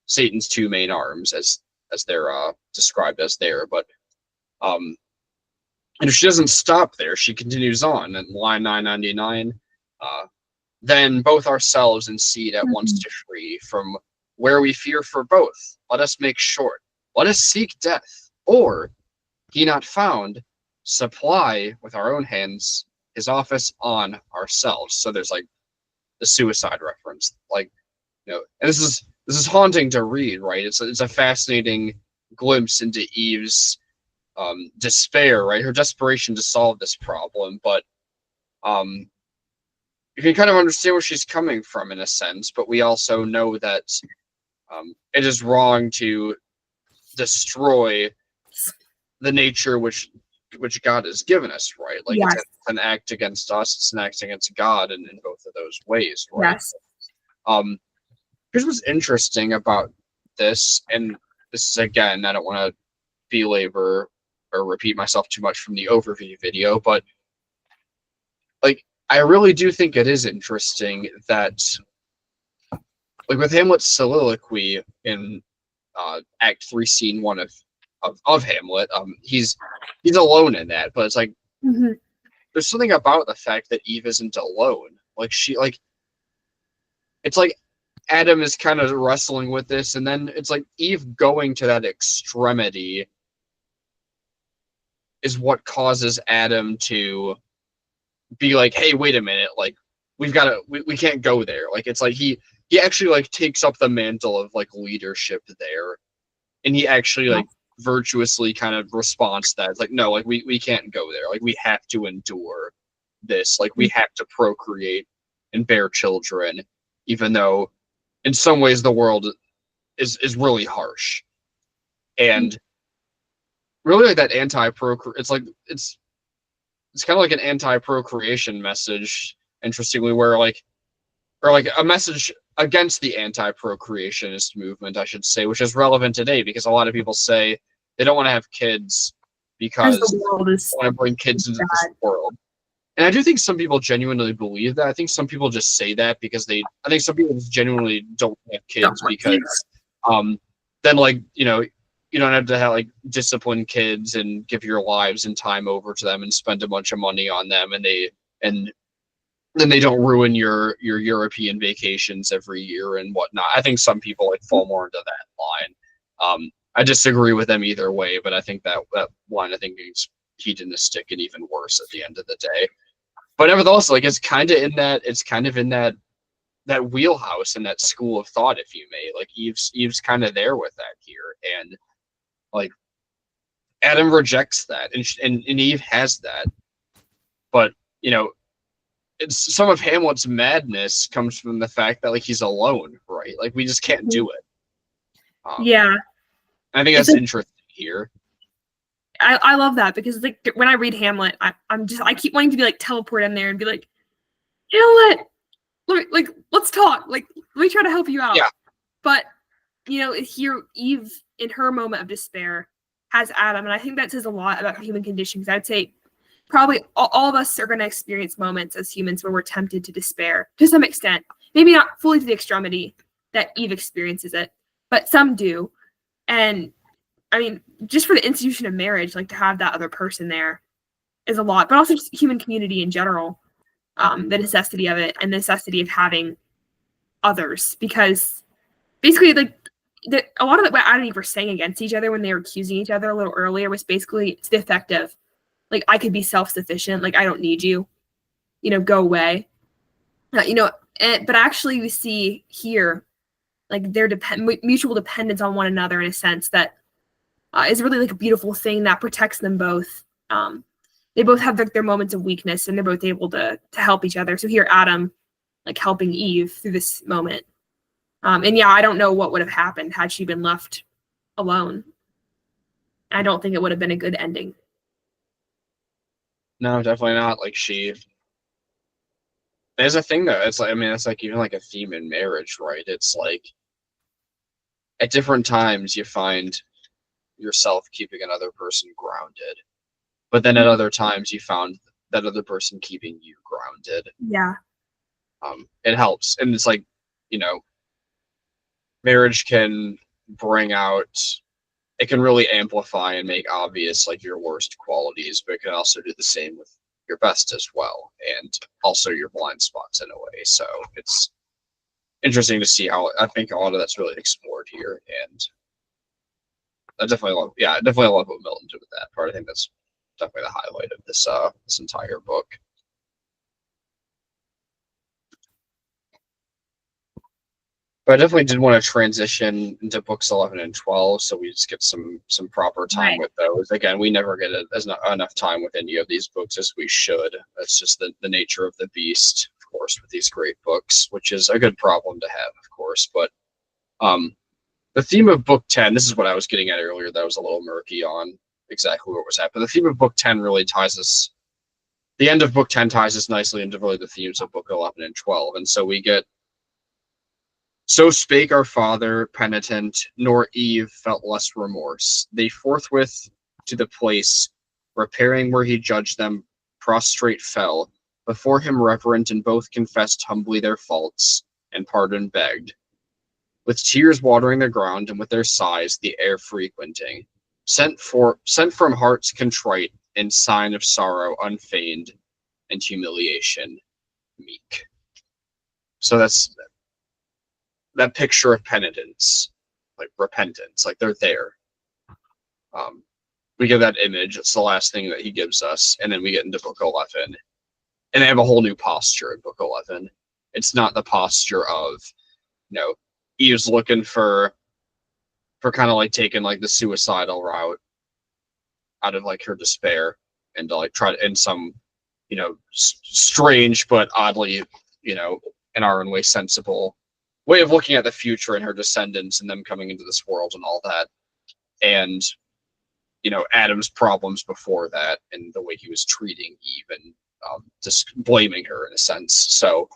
Satan's two main arms, as they're described as there. But and she doesn't stop there. She continues on in line 999. "Then both ourselves and seed at once to free from where we fear for both. Let us make short. Let us seek death, or, he not found, supply with our own hands his office on ourselves." So there's like the suicide reference, like, you know, and this is haunting to read, right? It's a fascinating glimpse into Eve's despair, right? Her desperation to solve this problem, but you can kind of understand where she's coming from in a sense, but we also know that it is wrong to destroy the nature which God has given us, right? Like
Yes.
it's an act against us, it's an act against God in both of those ways, right?
Yes.
Here's what's interesting about this, and this is again, I don't want to belabor or repeat myself too much from the overview video, but like I really do think it is interesting that like with Hamlet's soliloquy in Act 3, Scene 1 of Hamlet, he's alone in that, but it's like
Mm-hmm.
there's something about the fact that Eve isn't alone. Like it's like Adam is kind of wrestling with this, and then it's like Eve going to that extremity is what causes Adam to be like, hey, wait a minute, like we can't go there. Like it's like he actually like takes up the mantle of like leadership there, and he actually like virtuously kind of responds to that. It's like, no, like we can't go there. Like we have to endure this. Like we have to procreate and bear children, even though in some ways the world is really harsh. And really like that it's like it's kind of like an anti-procreation message, interestingly, where like or like a message against the anti-procreationist movement, I should say, which is relevant today because a lot of people say they don't want to have kids because
the world is
they want to bring kids into this world. And I do think some people genuinely believe that. I think some people just say that because I think some people just genuinely don't have kids because then like, you know, you don't have to have like discipline kids and give your lives and time over to them and spend a bunch of money on them, and then they don't ruin your European vacations every year and whatnot. I think some people like fall more into that line. I disagree with them either way, but I think that line I think is hedonistic and even worse at the end of the day. But nevertheless, like it's kind of in that wheelhouse and that school of thought, if you may. Like Eve's kind of there with that here, and like Adam rejects that, and Eve has that. But you know, it's some of Hamlet's madness comes from the fact that like he's alone, right? Like we just can't do it.
Yeah,
I think that's interesting here.
I love that because like when I read Hamlet, I keep wanting to be like teleport in there and be like, Hamlet, let's talk. Like let me try to help you out.
Yeah.
But you know, here Eve in her moment of despair has Adam, and I think that says a lot about the human condition. Because I'd say probably all of us are going to experience moments as humans where we're tempted to despair to some extent. Maybe not fully to the extremity that Eve experiences it, but some do. And I mean, just for the institution of marriage, like to have that other person there is a lot, but also just human community in general, the necessity of it and the necessity of having others, because basically like a lot of what Adam and Eve were saying against each other when they were accusing each other a little earlier was basically to the effect of, like, I could be self-sufficient, like I don't need you, you know, go away. But actually we see here like their mutual dependence on one another in a sense that is really like a beautiful thing that protects them both. They both have their moments of weakness, and they're both able to help each other. So here, Adam, like helping Eve through this moment. And yeah, I don't know what would have happened had she been left alone. I don't think it would have been a good ending.
No, definitely not. Like there's a thing though. It's like, I mean, it's like even like a theme in marriage, right? It's like at different times you find yourself keeping another person grounded, but then at other times you found that other person keeping you grounded.
Yeah.
It helps, and it's like, you know, marriage can bring out, it can really amplify and make obvious like your worst qualities, but it can also do the same with your best as well, and also your blind spots in a way. So it's interesting to see how I think a lot of that's really explored here, and I definitely love what Milton did with that part. I think that's definitely the highlight of this entire book. But I definitely did want to transition into books 11 and 12, so we just get some proper time
Right.
with those. Again, we never get enough time with any of these books as we should. That's just the nature of the beast, of course, with these great books, which is a good problem to have, of course. But the theme of book 10, this is what I was getting at earlier that I was a little murky on exactly what was happening. The theme of book 10 really ties us, the end of book 10 ties us nicely into really the themes of book 11 and 12. And so we get, so spake our father penitent, nor Eve felt less remorse. They forthwith to the place, repairing where he judged them, prostrate fell, before him reverent, and both confessed humbly their faults, and pardon begged. With tears watering the ground, and with their sighs the air frequenting, sent from hearts contrite, in sign of sorrow unfeigned, and humiliation meek. So that's that picture of penitence, like repentance, like they're there. We get that image. It's the last thing that he gives us, and then we get into book 11, and they have a whole new posture in book 11. It's not the posture of, Eve's looking for kind of like taking like the suicidal route out of like her despair, and to like try to, in some, strange but oddly, in our own way sensible way of looking at the future and her descendants and them coming into this world and all that. And, Adam's problems before that and the way he was treating Eve and just blaming her in a sense. So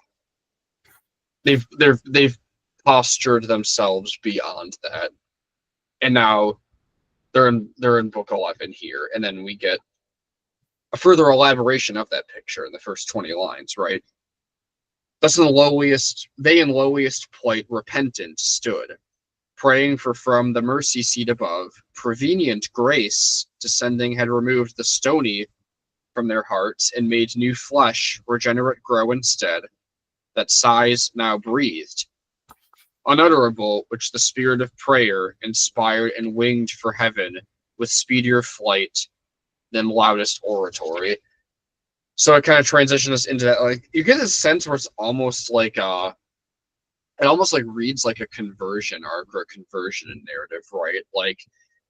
they've postured themselves beyond that. And now they're in book 11 here. And then we get a further elaboration of that picture in the first 20 lines, right? Thus in lowliest plight repentant stood, praying for from the mercy seat above, prevenient grace descending had removed the stony from their hearts, and made new flesh regenerate grow instead, that sighs now breathed, unutterable, which the spirit of prayer inspired and winged for heaven with speedier flight than loudest oratory. So it kind of transitions us into that. Like, you get a sense where it's almost like it almost like reads like a conversion arc or a conversion narrative, right? Like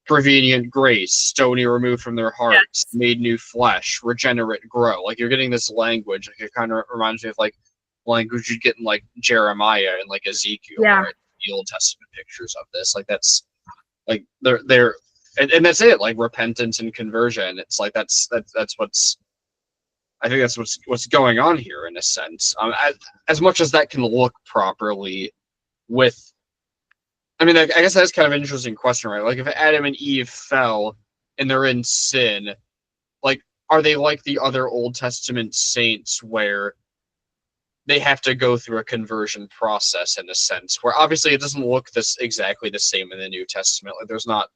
prevenient grace, stony removed from their hearts, made new flesh, regenerate grow. Like you're getting this language. Like it kind of reminds me of like language you get in like Jeremiah and like Ezekiel, right? The Old Testament pictures of this. Like that's like they're and that's it. Like repentance and conversion. It's like that's what's. I think that's what's going on here in a sense. As much as that can look properly with, I mean, I guess that's kind of an interesting question, right? Like if Adam and Eve fell and they're in sin, like, are they like the other Old Testament saints where they have to go through a conversion process in a sense where obviously it doesn't look exactly the same in the New Testament. Like there's not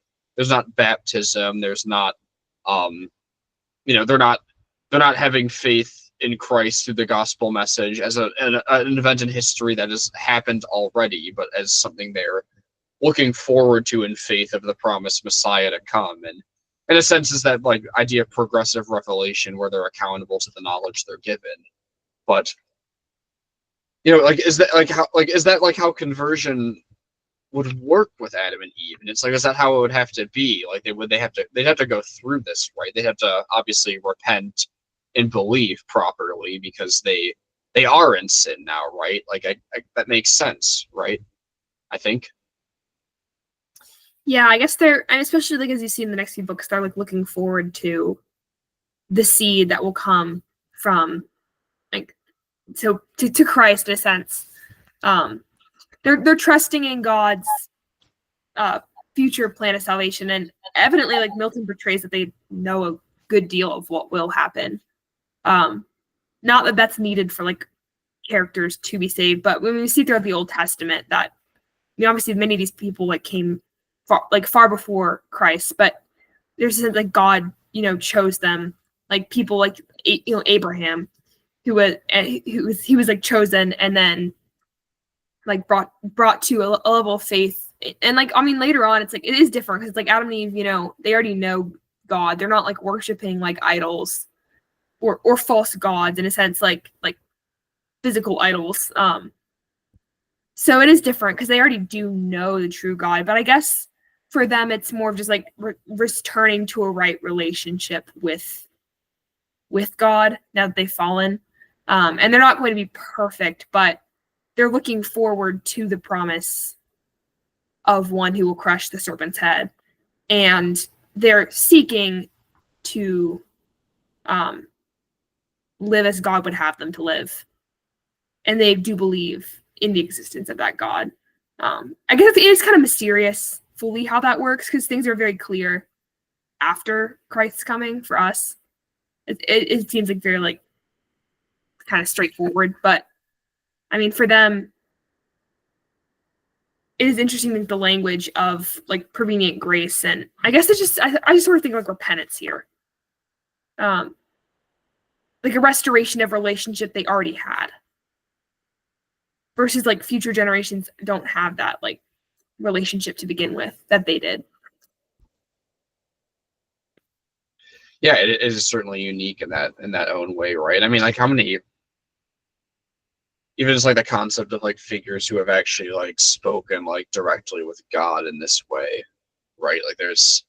baptism. There's not, they're not having faith in Christ through the gospel message as an event in history that has happened already, but as something they're looking forward to in faith of the promised Messiah to come. And in a sense is that like idea of progressive revelation where they're accountable to the knowledge they're given. But is that how conversion would work with Adam and Eve? And it's like, is that how it would have to be? Like they'd have to go through this, right? They'd have to obviously repent and believe properly because they are in sin now, right? Like I that makes sense, right? I think.
Yeah, I guess and especially like as you see in the next few books, they're like looking forward to the seed that will come from like to Christ in a sense. They're trusting in God's future plan of salvation, and evidently like Milton portrays that they know a good deal of what will happen. Not that that's needed for like characters to be saved, but when we see throughout the Old Testament that obviously many of these people like came far before Christ, but there's like God chose them, like people like Abraham who was like chosen and then like brought to a level of faith. And like I mean later on it's like it is different because like Adam and Eve they already know God. They're not like worshiping like idols or false gods in a sense, like physical idols. So it is different because they already do know the true God. But I guess for them, it's more of just like returning to a right relationship with God now that they've fallen. And they're not going to be perfect, but they're looking forward to the promise of one who will crush the serpent's head. And they're seeking to live as God would have them to live. And they do believe in the existence of that God. I guess it is kind of mysterious fully how that works because things are very clear after Christ's coming for us. It seems like very like kind of straightforward, but I mean for them it is interesting that the language of like prevenient grace, and I guess it's just I just sort of think like repentance here. Like a restoration of relationship they already had. Versus like future generations don't have that like relationship to begin with that they did.
Yeah, it is certainly unique in that own way, right? I mean, like how many, even just like the concept of like figures who have actually like spoken like directly with God in this way, right? Like there's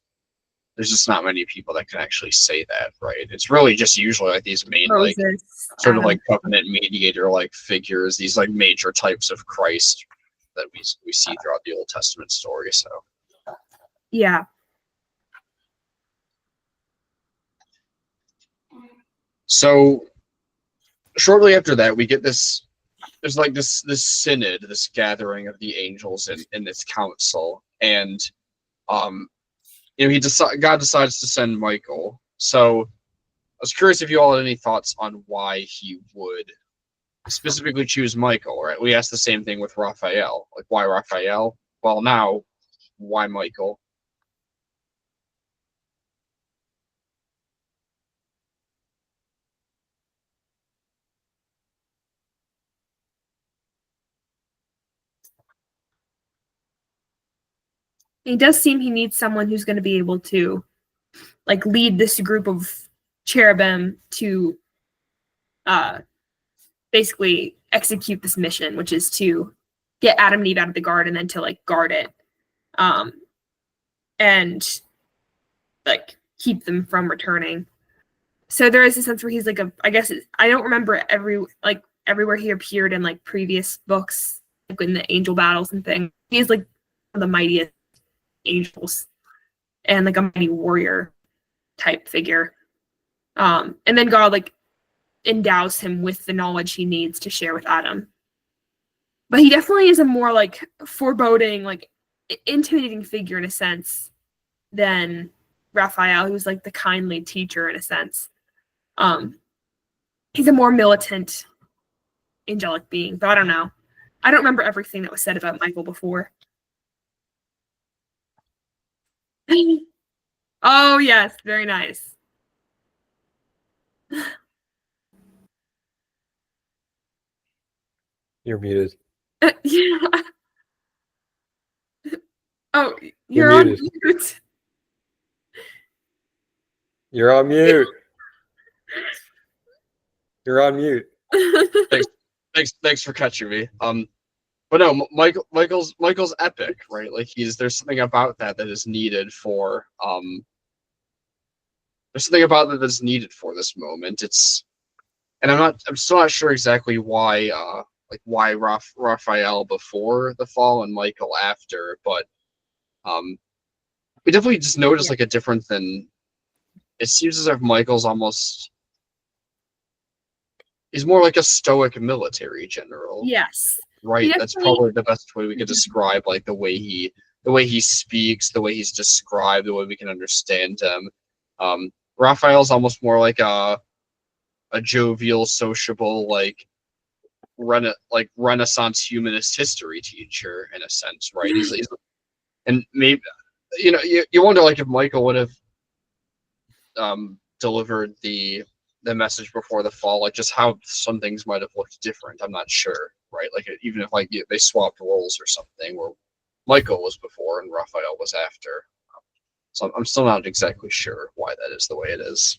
just not many people that can actually say that, right? It's really just usually like these main
Moses,
like sort of like covenant mediator like figures, these like major types of Christ that we see throughout the Old Testament story. So
yeah.
So shortly after that, we get this. There's like this synod, this gathering of the angels in this council, and God decides to send Michael. So I was curious if you all had any thoughts on why he would specifically choose Michael. Right? We asked the same thing with Raphael. Like, why Raphael? Well, now, why Michael?
It does seem he needs someone who's going to be able to like lead this group of cherubim to basically execute this mission, which is to get Adam and Eve out of the garden and to like guard it. And like keep them from returning. So there is a sense where he's like I guess I don't remember everywhere he appeared in like previous books, like in the angel battles and things. He's like one of the mightiest angels and like a mighty warrior type figure. And then God like endows him with the knowledge he needs to share with Adam. But he definitely is a more like foreboding, like intimidating figure in a sense than Raphael, who's like the kindly teacher in a sense. He's a more militant angelic being, but I don't know. I don't remember everything that was said about Michael before. Oh yes, very nice.
You're muted.
Yeah. Oh,
You're
on
muted.
mute.
You're on mute. You're on mute.
Thanks for catching me. But no, Michael's epic, right? Like there's something about that is needed for there's something about that that's needed for this moment. And I'm still not sure exactly why why Raphael before the fall and Michael after, but we definitely just noticed like a difference in. It seems as if Michael's he's more like a stoic military general.
Yes.
Right. That's probably the best way we could describe like the way he speaks, the way he's described, the way we can understand him. Raphael's almost more like a jovial, sociable, like Renaissance humanist history teacher in a sense, right? He's and maybe you wonder like if Michael would have delivered the message before the fall, like just how some things might have looked different. I'm not sure, right? Like even if like they swapped roles or something, where Michael was before and Raphael was after. So I'm still not exactly sure why that is the way it is.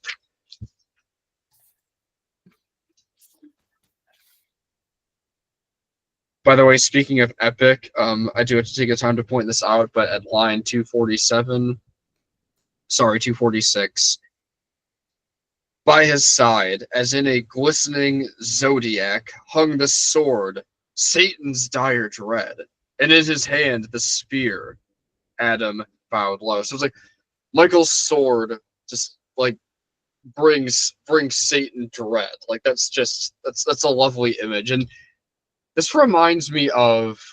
By the way, speaking of epic, I do have to take a time to point this out, but at line 246, by his side, as in a glistening zodiac, hung the sword, Satan's dire dread, and in his hand the spear. Adam bowed low. So it's like Michael's sword just like brings Satan dread. Like that's a lovely image, and this reminds me of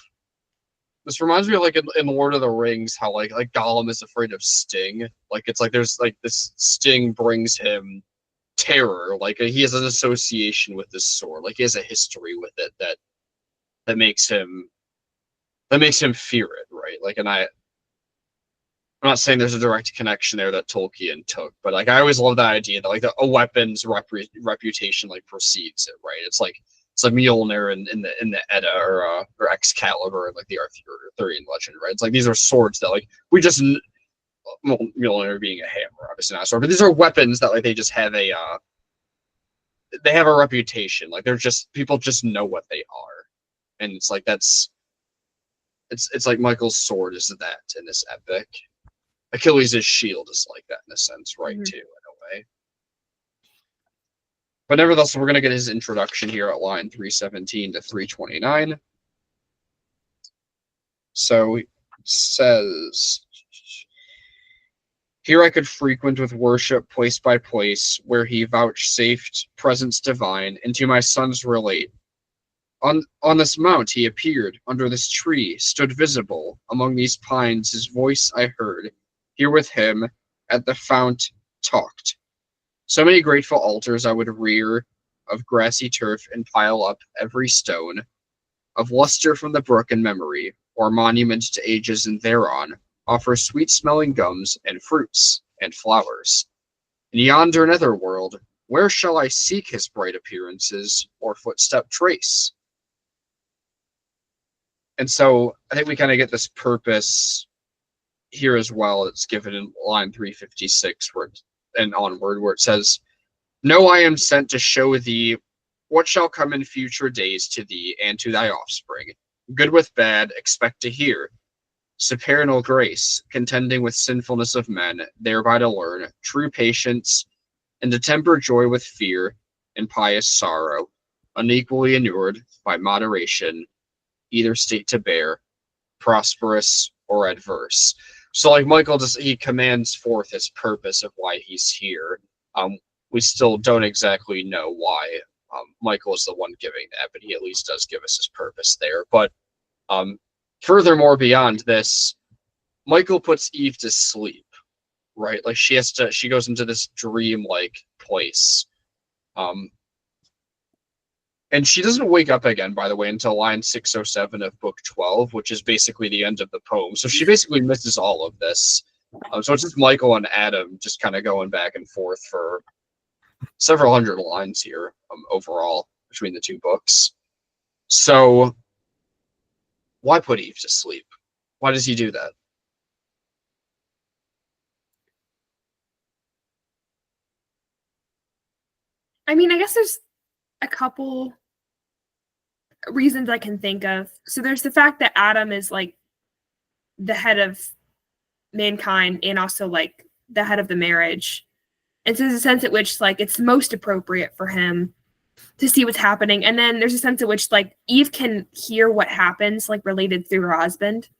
like in Lord of the Rings how like Gollum is afraid of Sting. Like it's like there's like this Sting brings him terror. Like he has an association with this sword. Like he has a history with it that makes him fear it, right? Like, and I'm not saying there's a direct connection there that Tolkien took, but like I always love that idea that like a weapon's reputation like precedes it, right? It's like Mjolnir in the Edda or Excalibur in like the Arthurian legend, right? It's like these are swords that like we just Mjolnir being a hammer, obviously not a sword, but these are weapons that like they just have a reputation. Like they're just people just know what they are, and it's like it's like Michael's sword is that in this epic. Achilles' shield is like that in a sense, right? Too, in a way. But nevertheless, we're going to get his introduction here at line 317 to 329. So it says, "Here I could frequent with worship place by place, where he vouchsafed presence divine, and to my sons relate. On this mount he appeared, under this tree stood visible, among these pines his voice I heard, here with him at the fount talked. So many grateful altars I would rear of grassy turf and pile up every stone of luster from the brook and memory, or monument to ages, and thereon offer sweet-smelling gums and fruits and flowers. In yonder netherworld, where shall I seek his bright appearances or footstep trace?" And so I think we kind of get this purpose here as well. It's given in line 356 and onward, where it says, "Know I am sent to show thee what shall come in future days to thee and to thy offspring. Good with bad, expect to hear. Supernal grace, contending with sinfulness of men, thereby to learn true patience, and to temper joy with fear and pious sorrow, unequally inured by moderation, either state to bear, prosperous or adverse." So like Michael he commands forth his purpose of why he's here. We still don't exactly know why Michael is the one giving that, but he at least does give us his purpose there. But furthermore, beyond this, Michael puts Eve to sleep, right? Like she goes into this dream-like place. And she doesn't wake up again, by the way, until line 607 of book 12, which is basically the end of the poem. So she basically misses all of this. So it's just Michael and Adam just kind of going back and forth for several hundred lines here overall between the two books. So why put Eve to sleep? Why does he do that?
I mean, I guess there's a couple reasons I can think of. So there's the fact that Adam is like the head of mankind and also like the head of the marriage. And so there's a sense at which like it's most appropriate for him to see what's happening. And then there's a sense at which like Eve can hear what happens like related through her husband.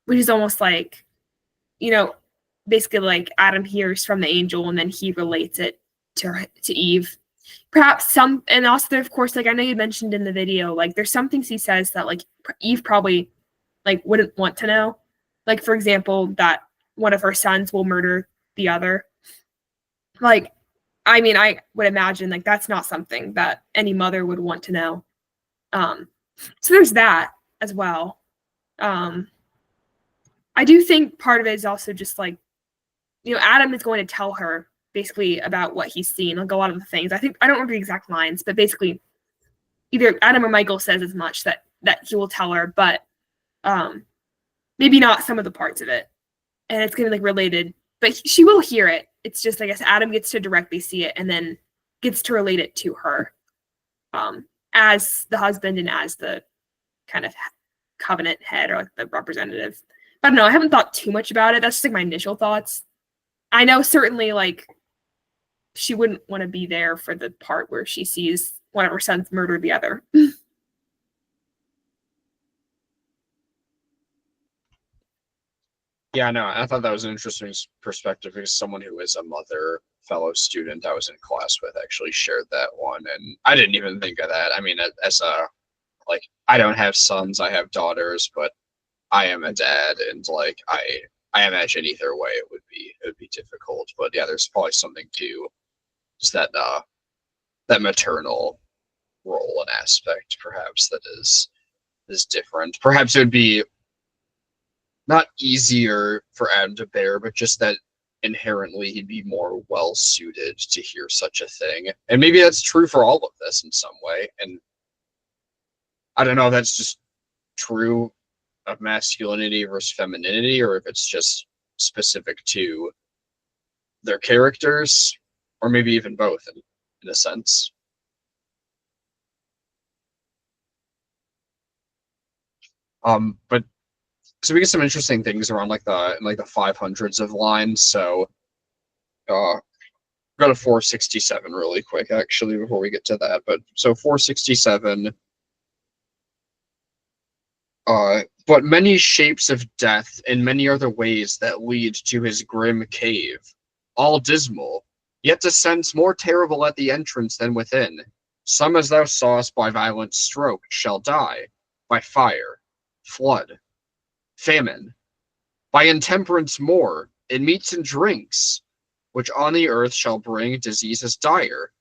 Which is almost like, basically like Adam hears from the angel and then he relates it to Eve. Perhaps and also of course, like I know you mentioned in the video, like there's some things he says that like Eve probably like wouldn't want to know. Like for example, that one of her sons will murder the other. Like, I mean, I would imagine like that's not something that any mother would want to know. So there's that as well. I do think part of it is also just like, Adam is going to tell her basically about what he's seen, like a lot of the things. I don't remember the exact lines, but basically either Adam or Michael says as much that he will tell her, but maybe not some of the parts of it. And it's gonna be like related, but she will hear it. It's just, I guess, Adam gets to directly see it and then gets to relate it to her. as the husband and as the kind of covenant head or like the representative. I don't know. I haven't thought too much about it. That's just like my initial thoughts. I know certainly like she wouldn't want to be there for the part where she sees one of her sons murder the other.
Yeah, no, I thought that was an interesting perspective because someone who is a mother, fellow student I was in class with actually shared that one, and I didn't even think of that. I mean, as a like, I don't have sons, I have daughters, but I am a dad, and like I imagine either way it would be difficult. But yeah, there's probably something to just that maternal role and aspect, perhaps that is different. Perhaps it would be not easier for Adam to bear, but just that inherently he'd be more well suited to hear such a thing. And maybe that's true for all of this in some way. And I don't know if that's just true of masculinity versus femininity, or if it's just specific to their characters, or maybe even both in a sense. But so we get some interesting things around like the 500s of lines. So go to 467 really quick, actually, before we get to that. But so 467, but many shapes of death and many other ways that lead to his grim cave, all dismal, yet descents more terrible at the entrance than within. Some, as thou sawest, by violent stroke shall die, by fire, flood, famine, by intemperance more, in meats and drinks, which on the earth shall bring diseases dire,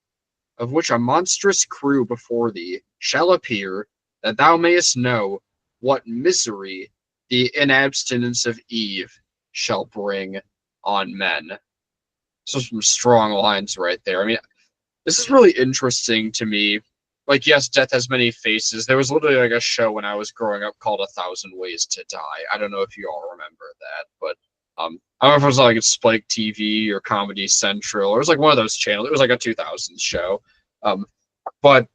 of which a monstrous crew before thee shall appear, that thou mayest know what misery the inabstinence of Eve shall bring on men. So some strong lines right there. I mean, this is really interesting to me. Like, yes, death has many faces. There was literally like a show when I was growing up called A Thousand Ways to Die. I don't know if you all remember that, but I don't know if it was like Spike TV or Comedy Central, or it was like one of those channels. It was like a 2000s show. But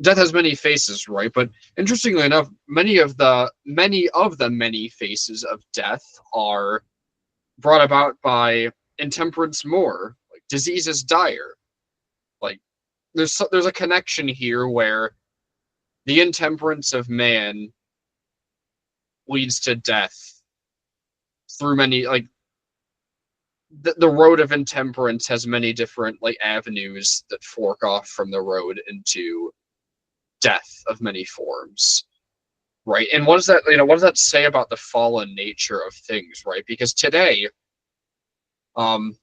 death has many faces, right? But interestingly enough, many faces of death are brought about by intemperance more, like diseases dire. Like there's a connection here where the intemperance of man leads to death through many like the road of intemperance has many different like avenues that fork off from the road into death of many forms, right? And what does that say about the fallen nature of things, right? Because um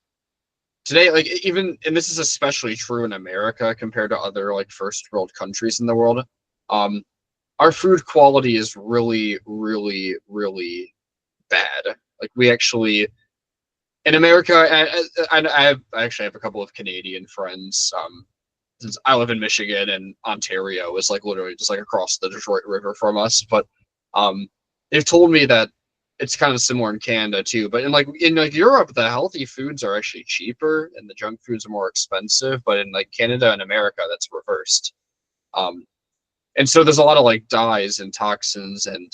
today, like, even, and this is especially true in America compared to other like first world countries in the world, um our food quality is really really really bad. Like, we actually in America, I actually have a couple of Canadian friends. Since I live in Michigan and Ontario is like literally just like across the Detroit River from us, but um, they've told me that it's kind of similar in Canada too. But in Europe, the healthy foods are actually cheaper and the junk foods are more expensive. But in like Canada and America, that's reversed. Um, and so there's a lot of like dyes and toxins and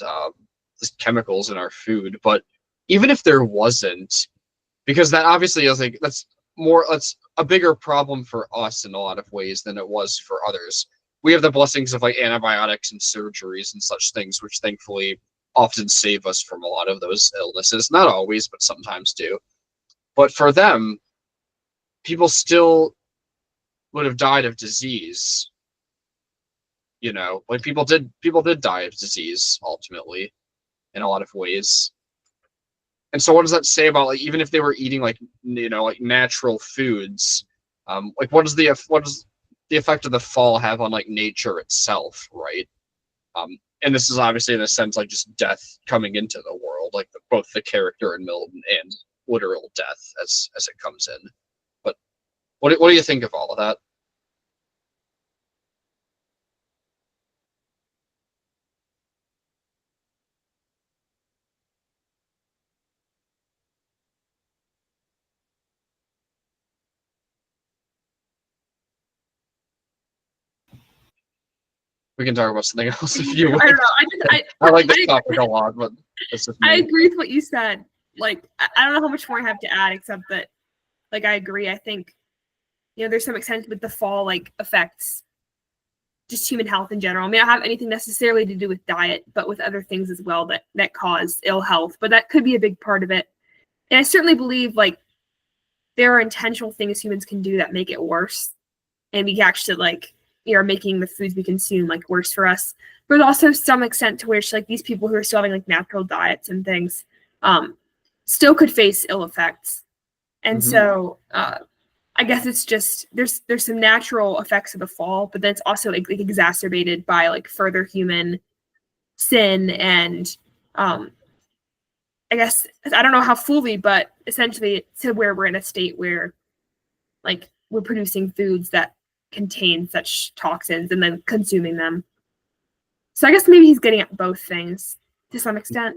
just chemicals in our food. But even if there wasn't, because that obviously is like that's a bigger problem for us in a lot of ways than it was for others. We have the blessings of like antibiotics and surgeries and such things, which thankfully often save us from a lot of those illnesses. Not always, but sometimes do. But for them, people still would have died of disease. Like people did die of disease ultimately in a lot of ways. And so what does that say about like even if they were eating like like natural foods, like what does the effect of the fall have on like nature itself, right? And this is obviously in a sense like just death coming into the world, like both the character in Milton and literal death as it comes in. But what do you think of all of that? We can talk about something else if you
I
want.
don't know.
I like this topic a lot, but it's just
I
me.
agree with what you said. Like, I don't know how much more I have to add, except that, like, I agree. I think, there's some extent with the fall, like, affects just human health in general. I mean, I don't have anything necessarily to do with diet, but with other things as well that cause ill health. But that could be a big part of it. And I certainly believe, like, there are intentional things humans can do that make it worse. And we actually, like, are making the foods we consume, like, worse for us. But also some extent to which, like, these people who are still having, like, natural diets and things still could face ill effects. And so I guess it's just there's some natural effects of the fall, but then it's also like exacerbated by like further human sin and I guess I don't know how fully, but essentially to where we're in a state where like we're producing foods that contain such toxins and then consuming them. So I guess maybe he's getting at both things to some extent.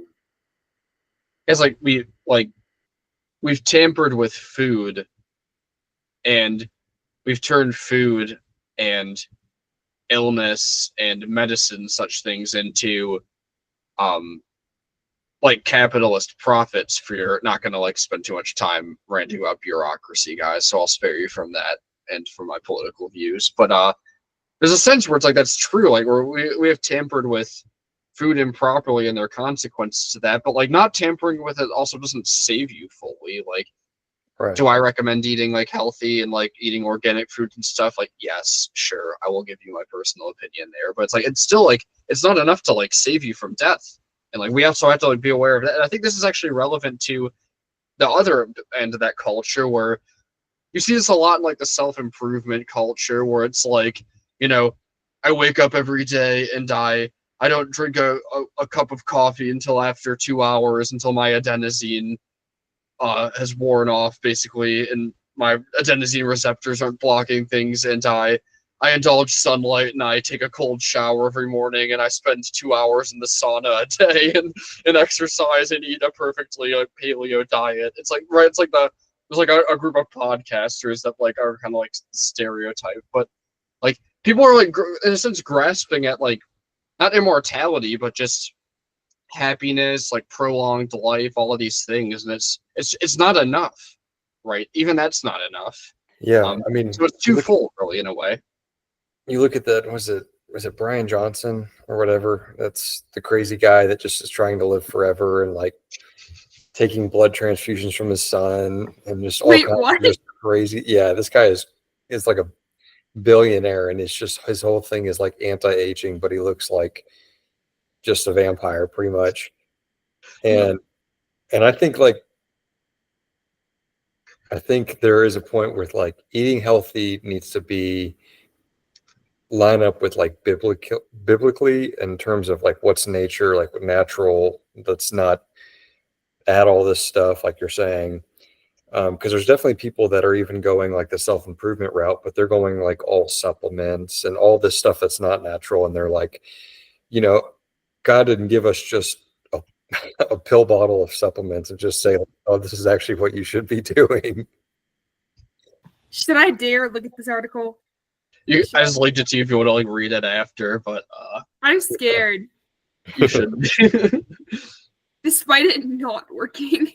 It's like we've tampered with food, and we've turned food and illness and medicine, such things, into like capitalist profits. For you're not going to like spend too much time ranting about bureaucracy, guys, so I'll spare you from that and from my political views. But there's a sense where it's like that's true, like where we have tampered with food improperly and there are consequences to that, but like not tampering with it also doesn't save you fully. Like,
Right.
do I recommend eating like healthy and like eating organic fruit and stuff? Like, yes, sure, I will give you my personal opinion there, but it's like it's still like it's not enough to like save you from death. And like we also have to like be aware of that. And I think this is actually relevant to the other end of that culture, where you see this a lot in like the self-improvement culture, where it's like, I wake up every day and I don't drink a cup of coffee until after 2 hours, until my adenosine has worn off, basically, and my adenosine receptors aren't blocking things, and I indulge sunlight and I take a cold shower every morning and I spend 2 hours in the sauna a day and exercise and eat a perfectly like paleo diet. It's like right, it's like there's like a group of podcasters that like are kind of like stereotype, but like people are like in a sense grasping at like not immortality but just happiness, like prolonged life, all of these things, and it's not enough, right? Even that's not enough.
Yeah, I mean,
So it's too full, really, in a way.
you look at that. Was it Brian Johnson or whatever? That's the crazy guy that just is trying to live forever and like taking blood transfusions from his son and just all
Wait,
kinds
what?
of just crazy. Yeah, this guy is like a billionaire, and it's just his whole thing is like anti-aging, but he looks like just a vampire pretty much. And I think there is a point where like eating healthy needs to be line up with like biblically in terms of like what's nature, like what natural, that's not add all this stuff like you're saying. Because there's definitely people that are even going like the self-improvement route, but they're going like all supplements and all this stuff that's not natural. And they're like, God didn't give us just a pill bottle of supplements and just say, oh, this is actually what you should be doing.
Should I dare look at this article?
I just linked it to you if you want to like read it after, but
I'm scared,
you should.
despite it not working.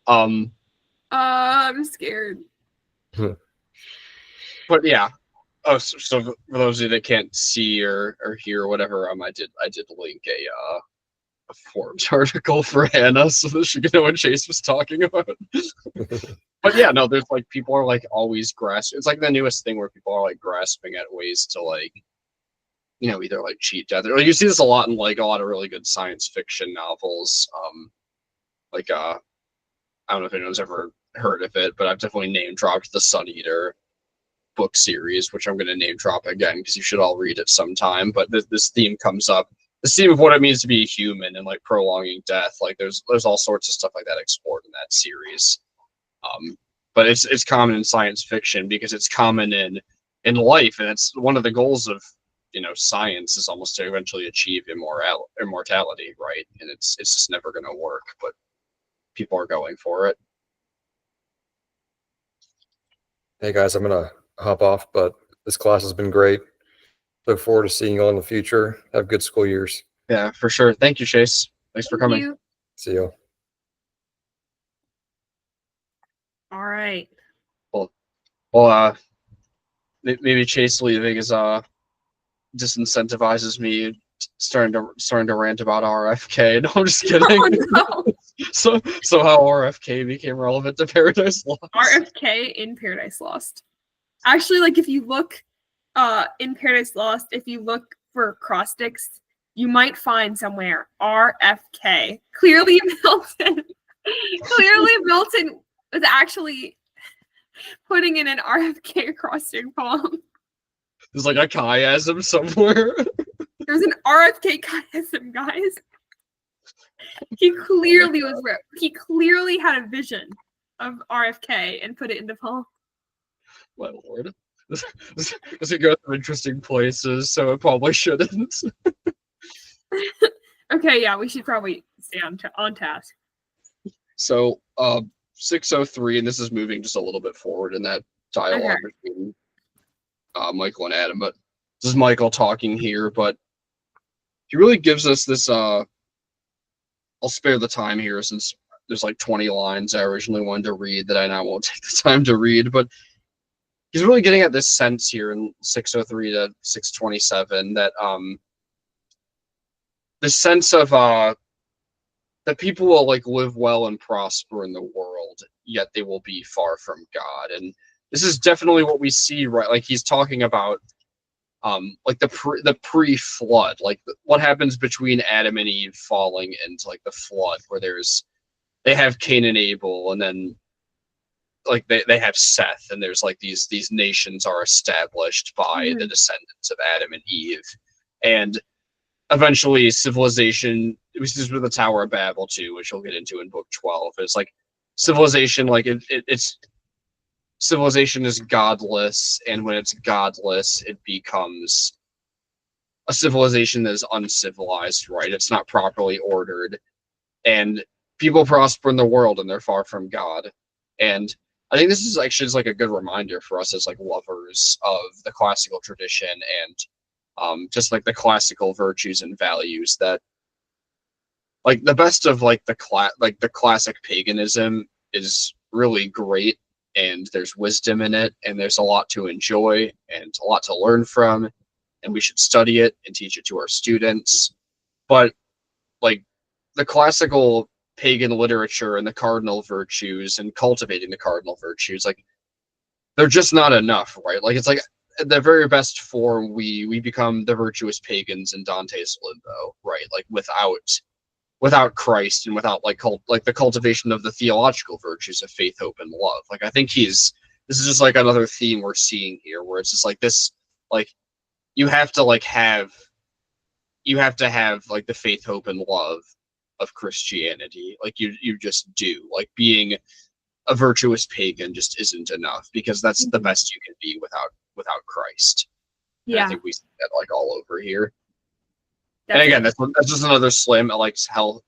I'm scared.
But yeah. Oh, so for those of you that can't see or hear or whatever, I did link a Forbes article for Hannah so that she could know what Chase was talking about. But yeah, no, there's like people are like always grasping. It's like the newest thing where people are like grasping at ways to like, either like cheat death. Or, like, you see this a lot in like a lot of really good science fiction novels. I don't know if anyone's ever heard of it, but I've definitely name dropped the Sun Eater book series, which I'm going to name drop again because you should all read it sometime. But this theme comes up, the theme of what it means to be a human and like prolonging death. Like there's all sorts of stuff like that explored in that series. But it's common in science fiction because it's common in life, and it's one of the goals of science is almost to eventually achieve immortality, right? And it's just never going to work, but people are going for it.
Hey guys, I'm gonna hop off, but this class has been great. Look forward to seeing you all in the future. Have good school years.
Yeah, for sure. Thank you, Chase. Thanks for
Thank
coming.
you.
See you.
All right.
Well, maybe Chase leaving is disincentivizes me starting to rant about RFK. No, I'm just kidding.
Oh, no.
So how RFK became relevant to Paradise Lost.
RFK in Paradise Lost. Actually, like if you look in Paradise Lost, if you look for cross sticks, you might find somewhere RFK. Clearly Milton was actually putting in an RFK cross stick poem.
There's like a chiasm somewhere.
There's an RFK chiasm, guys. He clearly had a vision of RFK and put it in the poem.
My lord. This could go through interesting places, so it probably shouldn't.
Okay, yeah, we should probably stay on task.
So 603, and this is moving just a little bit forward in that dialogue between Michael and Adam, but this is Michael talking here, but he really gives us this I'll spare the time here since there's like 20 lines I originally wanted to read that I now won't take the time to read, but he's really getting at this sense here in 603 to 627 that this sense of that people will like live well and prosper in the world, yet they will be far from God. And this is definitely what we see, right? Like he's talking about like the pre-flood, like what happens between Adam and Eve falling into like the flood, where they have Cain and Abel, and then like they have Seth, and there's like these nations are established by the descendants of Adam and Eve, and eventually civilization, which is with the Tower of Babel too, which we'll get into in book 12. It's like civilization, like it's civilization is godless, and when it's godless, it becomes a civilization that is uncivilized, right? It's not properly ordered, and people prosper in the world, and they're far from God. And I think this is actually like a good reminder for us as like lovers of the classical tradition and just like the classical virtues and values, that like the best of like the classic paganism is really great, and there's wisdom in it, and there's a lot to enjoy and a lot to learn from, and we should study it and teach it to our students. But like the classical pagan literature and the cardinal virtues and cultivating the cardinal virtues, like they're just not enough, right? Like it's like at the very best form we become the virtuous pagans in Dante's Limbo, right? Like without Christ and without like the cultivation of the theological virtues of faith, hope, and love. Like I think this is just like another theme we're seeing here, where it's just like this, like you have to have like the faith, hope, and love of Christianity. Like you just do. Like being a virtuous pagan just isn't enough, because that's the best you can be without Christ. And
Yeah.
I think we see that like all over here.
Definitely.
And again, that's just another slam at like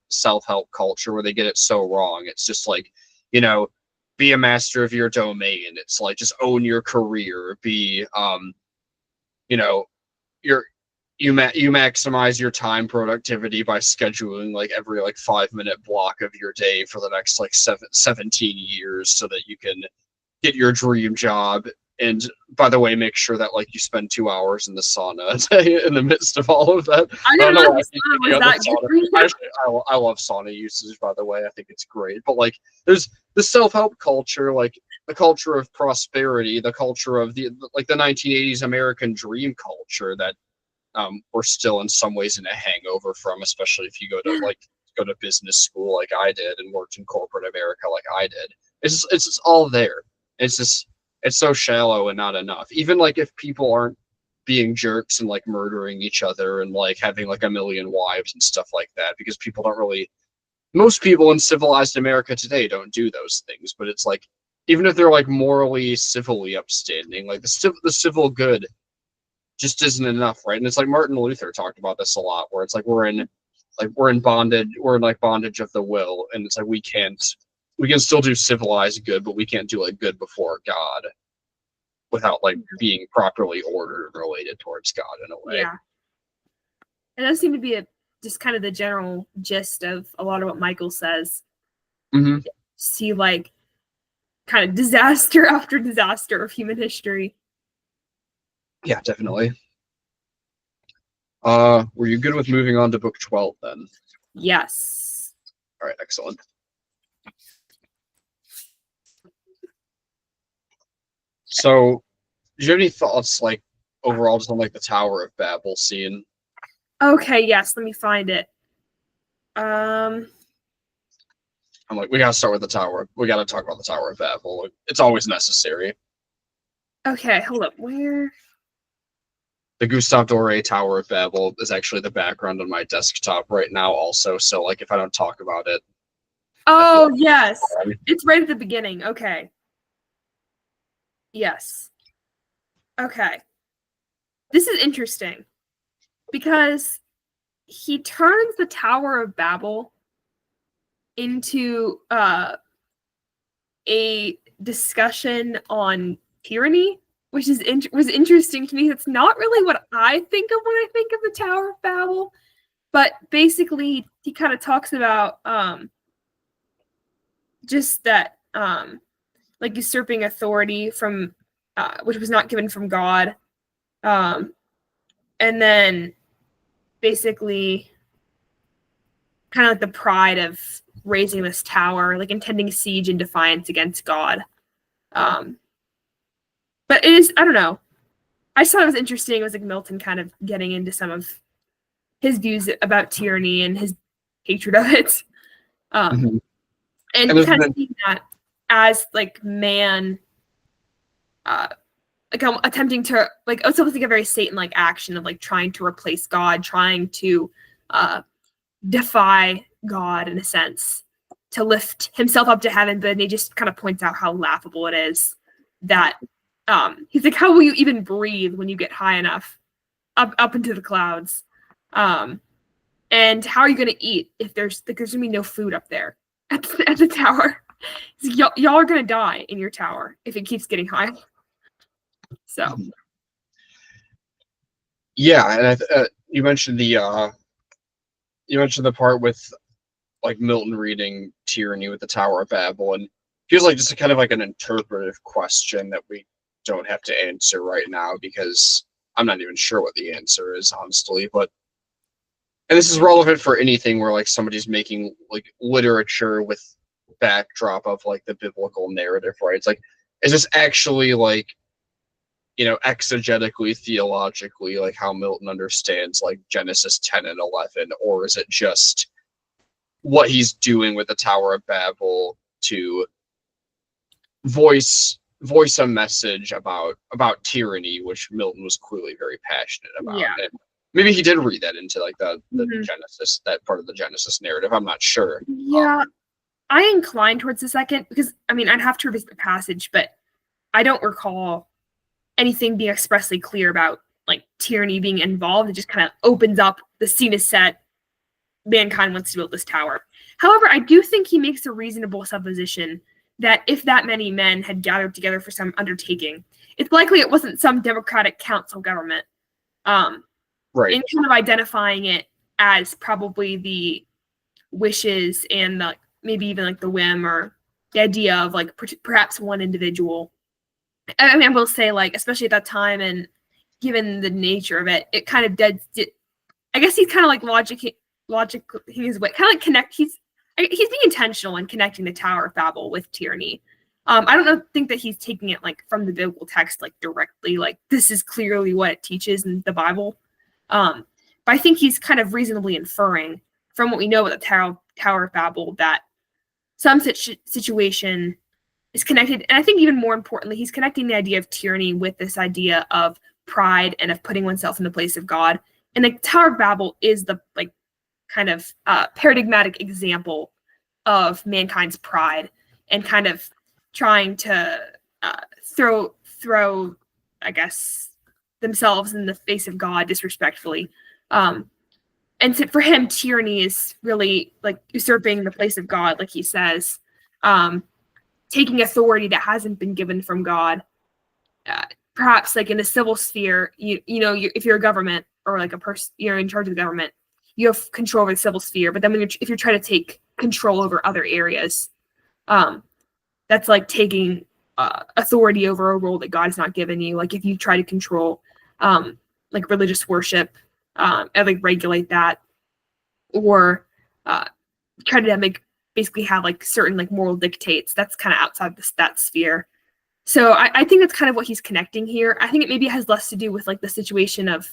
self-help culture where they get it so wrong. It's just like, be a master of your domain. It's like just own your career. Be you maximize your time productivity by scheduling like every like 5-minute block of your day for the next like 17 years so that you can get your dream job. And by the way, make sure that like you spend 2 hours in the sauna in the midst of all of that.
I don't know if the sauna was that good for you.
Actually, I love sauna usage, by the way. I think it's great. But like there's the self-help culture, like the culture of prosperity, the culture of the 1980s American dream culture that we're still in some ways in a hangover from, especially if you go to business school like I did and worked in corporate America like I did. It's just all there. It's so shallow and not enough. Even like if people aren't being jerks and like murdering each other and like having like a million wives and stuff like that, because most people in civilized America today don't do those things. But it's like, even if they're like morally, civilly upstanding, like the civil good just isn't enough, right? And it's like Martin Luther talked about this a lot, where it's like we're in bondage, bondage of the will, and it's like we can still do civilized good, but we can't do like good before God. without like being properly ordered and related towards God in a way.
Yeah. It does seem to be just kind of the general gist of a lot of what Michael says.
Mm-hmm.
See, like, kind of disaster after disaster of human history.
Yeah, definitely. Were you good with moving on to book 12 then?
Yes.
All right, excellent. So, do you have any thoughts, like, overall, just on, like, the Tower of Babel scene?
Okay, yes, let me find it.
I'm like, we gotta start with the Tower. We gotta talk about the Tower of Babel. It's always necessary.
Okay, hold up. Where?
The Gustave Doré Tower of Babel is actually the background on my desktop right now also, so, like, if I don't talk about it...
Oh, yes. It's right at the beginning. Okay. Yes. Okay. This is interesting because he turns the Tower of Babel into a discussion on tyranny, which is was interesting to me. It's not really what I think of when I think of the Tower of Babel, but basically he kind of talks about just that like usurping authority from which was not given from God, and then basically kind of like the pride of raising this tower, like intending siege and defiance against God. But it is, I don't know. I just thought it was interesting. It was like Milton kind of getting into some of his views about tyranny and his hatred of it.
Mhm.
And kind of seeing that as like man, like attempting to, like, it's almost like a very Satan-like action of like trying to replace God, trying to defy God in a sense, to lift himself up to heaven. But he just kind of points out how laughable it is that he's like, how will you even breathe when you get high enough up into the clouds? And how are you going to eat if there's going to be no food up there at the tower? Y'all are going to die in your tower if it keeps getting high. So.
Yeah, and you mentioned the part with like Milton reading tyranny with the Tower of Babel, and feels like just a kind of like an interpretive question that we don't have to answer right now because I'm not even sure what the answer is, honestly. But and this is relevant for anything where like somebody's making like literature with backdrop of like the biblical narrative, right? It's like, is this actually like, you know, exegetically, theologically, like how Milton understands like Genesis 10 and 11, or is it just what he's doing with the Tower of Babel to voice a message about tyranny, which Milton was clearly very passionate about.
Yeah.
And maybe he did read that into like the
Mhm.
Genesis, that part of the Genesis narrative. I'm not sure.
Yeah, I incline towards the second because I mean I'd have to revisit the passage, but I don't recall anything being expressly clear about like tyranny being involved. It just kind of opens up, the scene is set, mankind wants to build this tower. However, I do think he makes a reasonable supposition that if that many men had gathered together for some undertaking, it's likely it wasn't some democratic council government.
Right.
And kind of identifying it as probably the wishes and the, maybe even like the whim or the idea of like perhaps one individual. I mean, I will say, like, especially at that time and given the nature of it, it kind of I guess he's kind of like logic his way, kind of like he's being intentional in connecting the Tower of Babel with tyranny. I don't think that he's taking it like from the biblical text, like directly, like this is clearly what it teaches in the Bible. But I think he's kind of reasonably inferring from what we know about the Tower of Babel that some situation is connected. And I think even more importantly, he's connecting the idea of tyranny with this idea of pride and of putting oneself in the place of God. And the Tower of Babel is the like kind of paradigmatic example of mankind's pride and kind of trying to throw, I guess, themselves in the face of God disrespectfully. And so for him, tyranny is really like usurping the place of God, like he says, taking authority that hasn't been given from God, perhaps like in a civil sphere, if you're a government or like a person, you're in charge of the government, you have control over the civil sphere. But then if you're trying to take control over other areas, that's like taking authority over a role that God has not given you. Like if you try to control like religious worship and like regulate that, or try to basically have like certain like moral dictates, that's kind of outside that sphere. So I think that's kind of what he's connecting here. I think it maybe has less to do with like the situation of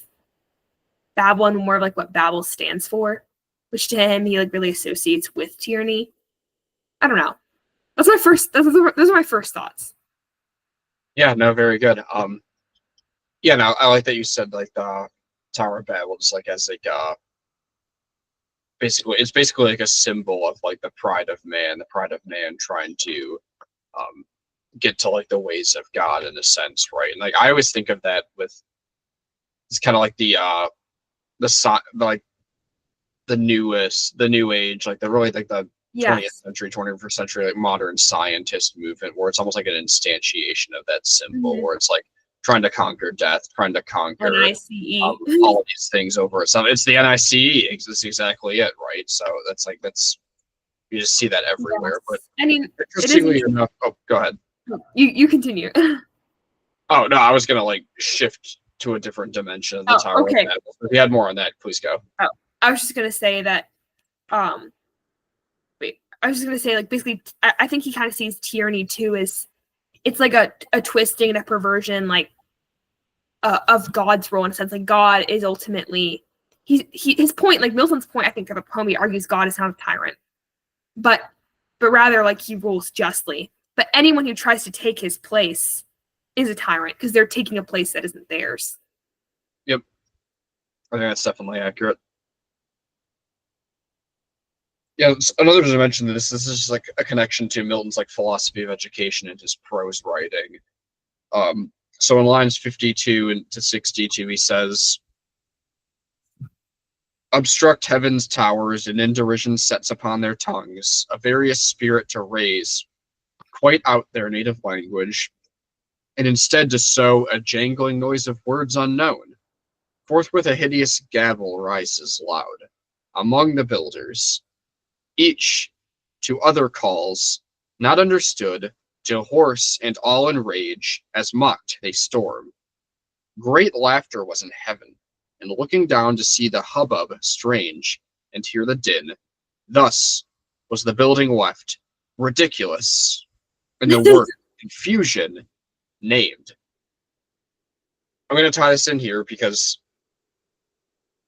Babylon, more of like what Babel stands for, which to him he like really associates with tyranny. I don't know. Those are my first thoughts.
Yeah, no, very good. Yeah, no, I like that you said like the Tower of Babel, just like as like it's basically like a symbol of like the pride of man trying to get to like the ways of God in a sense, right? And like I always think of that with it's kind of like the like the new age, like the really like the 20th century, 21st century, like modern scientist movement, where it's almost like an instantiation of that symbol, where it's like trying to conquer death, trying to conquer all of these things over it. So it's the NICE. That's exactly it, right? So that's you just see that everywhere. Yes. But
I mean,
interestingly enough, oh, go ahead.
You continue.
Oh no, I was gonna like shift to a different dimension of the Tower of Babel. If you had more on that, please go.
Oh, I was just gonna say that. I was just gonna say, like, basically, I think he kind of sees tyranny too as it's like a twisting and a perversion, like, of God's role in a sense. Like, God is ultimately his point, like Milton's point. I think for the poem, he argues God is not a tyrant, but rather like he rules justly. But anyone who tries to take his place is a tyrant because they're taking a place that isn't theirs.
Yep, I think that's definitely accurate. Yeah, another dimension to this is just like a connection to Milton's like philosophy of education and his prose writing. So in lines 52 to 62, he says, "Obstruct heaven's towers, and in derision sets upon their tongues a various spirit to raise, quite out their native language, and instead to sow a jangling noise of words unknown. Forthwith a hideous gabble rises loud among the builders. Each to other calls, not understood, till hoarse and all in rage, as mocked they storm. Great laughter was in heaven, and looking down to see the hubbub strange, and hear the din, thus was the building left, ridiculous, and the word confusion named." I'm going to tie this in here because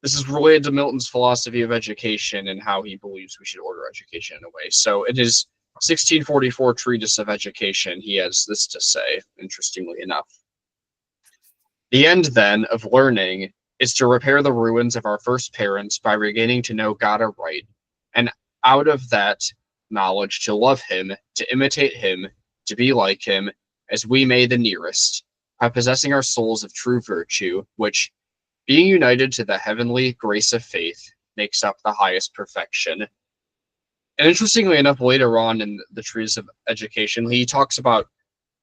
this is related to Milton's philosophy of education and how he believes we should order education in a way. So in his 1644 Treatise of Education, he has this to say, interestingly enough. "The end, then, of learning is to repair the ruins of our first parents by regaining to know God aright, and out of that knowledge to love him, to imitate him, to be like him, as we may the nearest, by possessing our souls of true virtue, which, being united to the heavenly grace of faith, makes up the highest perfection." And interestingly enough, later on in the Treatise of Education, he talks about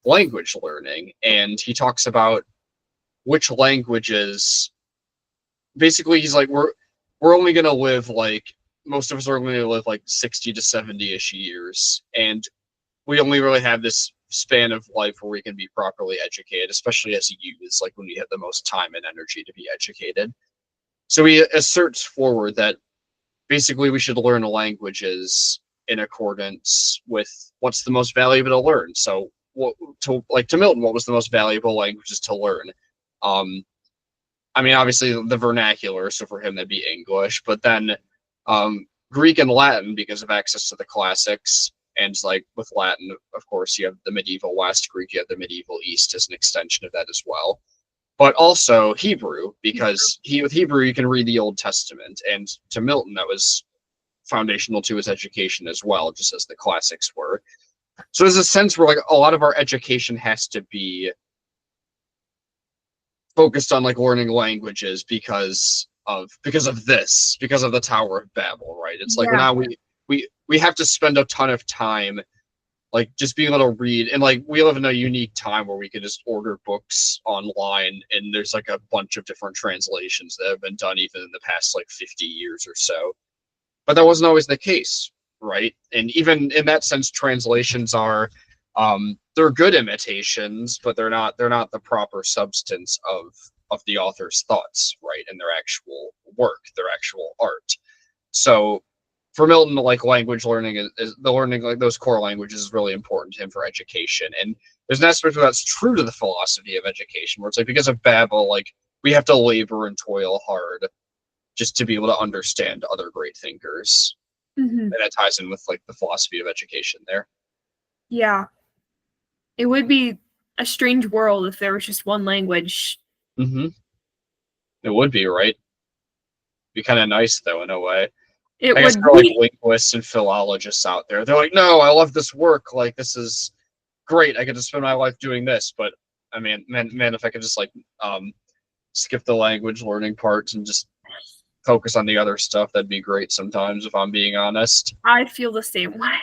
language learning, and he talks about which languages. Basically, he's like, we're only going to live like, most of us are only going to live like 60 to 70-ish years, and we only really have this span of life where we can be properly educated, especially as youths, like when we have the most time and energy to be educated. So he asserts forward that basically we should learn languages in accordance with what's the most valuable to learn. So to Milton, what was the most valuable languages to learn? I mean, obviously the vernacular, so for him that'd be English, but then Greek and Latin because of access to the classics. And like with Latin, of course, you have the medieval West, Greek, you have the medieval East as an extension of that as well. But also Hebrew, because with Hebrew you can read the Old Testament, and to Milton that was foundational to his education as well, just as the classics were. So there's a sense where like a lot of our education has to be focused on like learning languages because of the Tower of Babel, right? It's like now we have to spend a ton of time like just being able to read, and like we live in a unique time where we can just order books online, and there's like a bunch of different translations that have been done even in the past like 50 years or so. But that wasn't always the case, right? And even in that sense, translations are they're good imitations, but they're not the proper substance of the author's thoughts, right? And their actual work, their actual art. So for Milton, like language learning is the learning like those core languages is really important to him for education. And there's an aspect of that's true to the philosophy of education, where it's like because of Babel, like we have to labor and toil hard just to be able to understand other great thinkers.
Mm-hmm.
And that ties in with like the philosophy of education there.
Yeah. It would be a strange world if there was just one language.
Mm-hmm. It would be, right? Be kind of nice though in a way.
It
I guess
would
for like
be.
linguists and philologists out there, they're like, no, I love this work. Like this is great. I get to spend my life doing this. But I mean, man, if I could just like skip the language learning parts and just focus on the other stuff, that'd be great sometimes, if I'm being honest.
I feel the same way.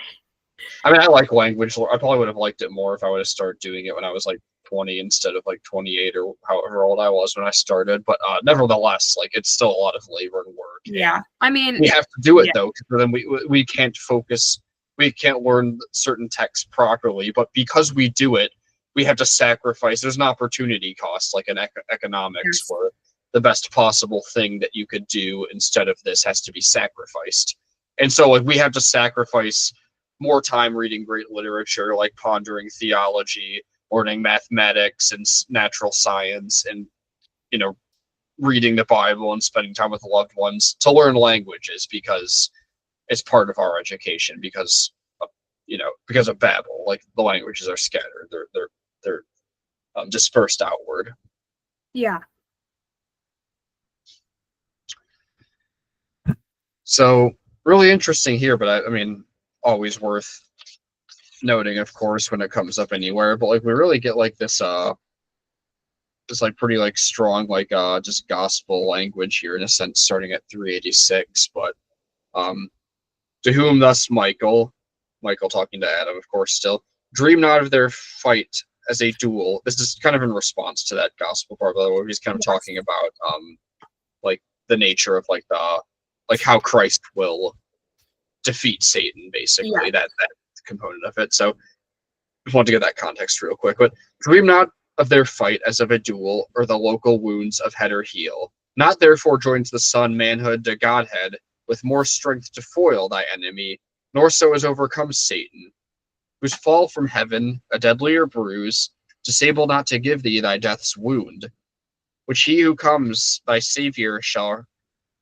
I mean, I like language. I probably would have liked it more if I would have started doing it when I was like 20 instead of like 28 or however old I was when I started. But nevertheless, like it's still a lot of labor and work.
Yeah. I mean,
We have to do it
yeah.
though, because then we can't focus. We can't learn certain texts properly. But because we do it, we have to sacrifice. There's an opportunity cost, like in economics,
Yes.
where the best possible thing that you could do instead of this has to be sacrificed. And so like we have to sacrifice more time reading great literature, like pondering theology, learning mathematics and natural science, and reading the Bible and spending time with loved ones to learn languages, because it's part of our education, because of Babel. Like the languages are scattered, they're dispersed outward.
Yeah.
So really interesting here, but I mean, always worth noting, of course, when it comes up anywhere. But like we really get like this like pretty like strong like just gospel language here in a sense, starting at 386. But to whom thus Michael talking to Adam, of course, still, dream not of their fight as a duel. This is kind of in response to that gospel part, by the way, where he's kind of talking about like the nature of like how Christ will defeat Satan, basically, that component of it. So just want to get that context real quick. But dream not of their fight as of a duel, or the local wounds of head or heel. Not therefore joins the son manhood to Godhead with more strength to foil thy enemy, nor so as overcome Satan, whose fall from heaven, a deadlier bruise, disable not to give thee thy death's wound, which he who comes, thy Saviour, shall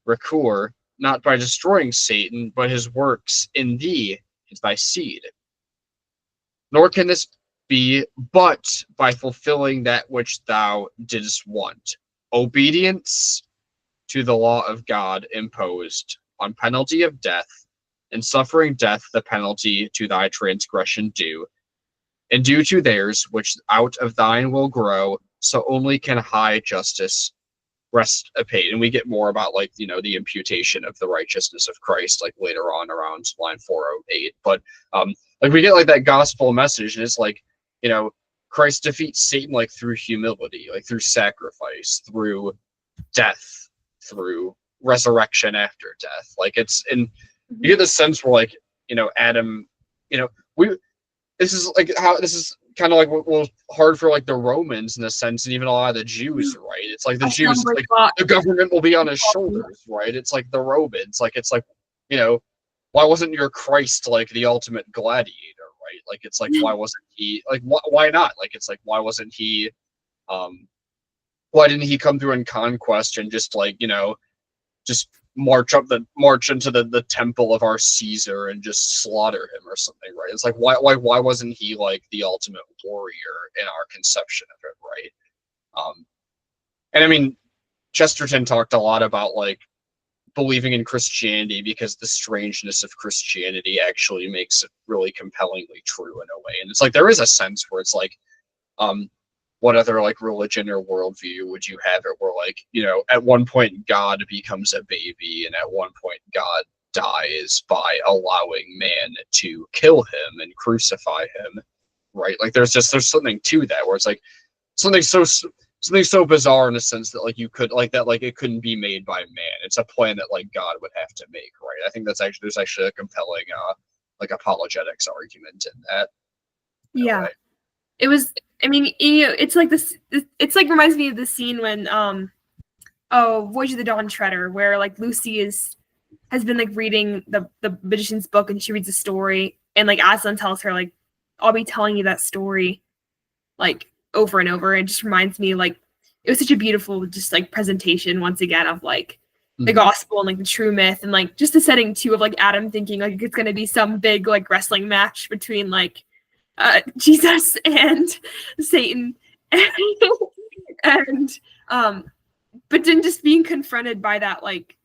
recur, not by destroying Satan, but his works in thee, is thy seed. Nor can this be but by fulfilling that which thou didst want, obedience to the law of God imposed on penalty of death, and suffering death the penalty to thy transgression due, and due to theirs which out of thine will grow, so only can high justice rest apaid. And we get more about like the imputation of the righteousness of Christ like later on around line 408. But like we get like that gospel message, and it's like Christ defeats Satan like through humility, like through sacrifice, through death, through resurrection after death. Like it's, and you get the sense where like Adam, we this is like how this is kind of like what was hard for like the Romans in a sense, and even a lot of the Jews, right? It's like the Jews, like the government will be on his shoulders, right? It's like the Romans, like it's like why wasn't your Christ like the ultimate gladiator, right? Like it's like why wasn't he like why not? Like it's like why wasn't he why didn't he come through in conquest and just like just march into the temple of our Caesar and just slaughter him or something, right? It's like why wasn't he like the ultimate warrior in our conception of it, right? And I mean, Chesterton talked a lot about like believing in Christianity because the strangeness of Christianity actually makes it really compellingly true in a way. And it's like there is a sense where it's like what other like religion or worldview would you have it where like at one point God becomes a baby, and at one point God dies by allowing man to kill him and crucify him, right? Like there's something to that where it's like something so bizarre in a sense that like you could like that like it couldn't be made by man. It's a plan that like God would have to make, right? I think there's actually a compelling like apologetics argument in that.
Yeah.
Way.
It was, I mean, you know, it's like this, it's like reminds me of the scene when Voyage of the Dawn Treader, where like Lucy has been like reading the magician's book, and she reads a story, and like Aslan tells her like, I'll be telling you that story like over and over. It just reminds me like it was such a beautiful just like presentation once again of like the gospel and like the true myth, and like just the setting too of like Adam thinking like it's gonna be some big like wrestling match between like Jesus and Satan, and but then just being confronted by that like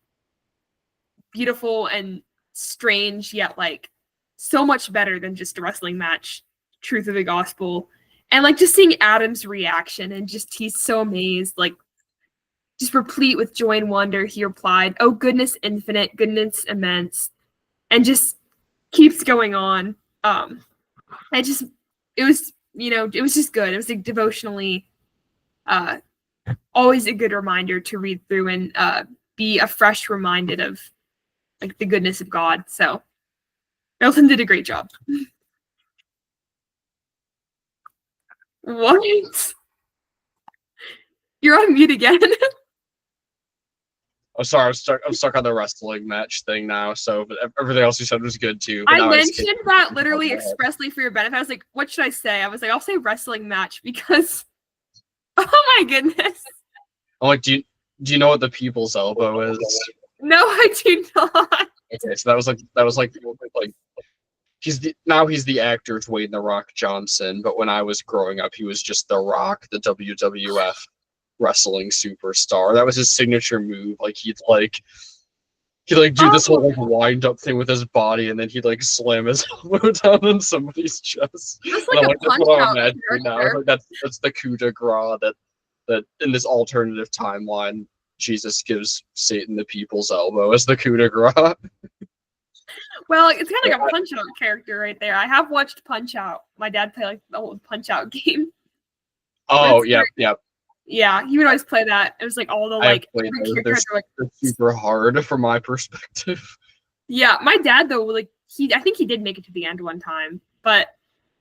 beautiful and strange yet like so much better than just a wrestling match truth of the gospel, and like just seeing Adam's reaction and just he's so amazed, like just replete with joy and wonder. He replied, "Oh, goodness infinite, goodness immense," and just keeps going on. It was, you know, it was just good. It was like devotionally always a good reminder to read through and be afresh reminded of like the goodness of God. So Milton did a great job. What? You're on mute again.
Oh, sorry, I'm stuck on the wrestling match thing now. So everything else you said was good too. But
I mentioned that literally expressly for your benefit. I was like, what should I say? I was like, I'll say wrestling match because oh my goodness.
I'm like, do you know what the people's elbow is?
No, I do not.
Okay, so that was like he's the actor Dwayne "The Rock" Johnson, but when I was growing up, he was just The Rock, the WWF wrestling superstar. That was his signature move. Like he'd do this whole like wind up thing with his body, and then he'd like slam his elbow down on somebody's chest.
That's
And
like
I'm
a
like, that's what I'm
punch-out
imagining now.
character.
Like, that's the coup de grace that in this alternative timeline, Jesus gives Satan the people's elbow as the coup de grace.
Well, it's kind of like a Punch-Out character right there. I have watched Punch-Out. My dad played like the old Punch-Out game.
Oh, yeah, yeah.
Yeah, he would always play that. It was like all the like
They're
characters were, like
super hard from my perspective.
yeah, my dad though, like I think he did make it to the end one time, but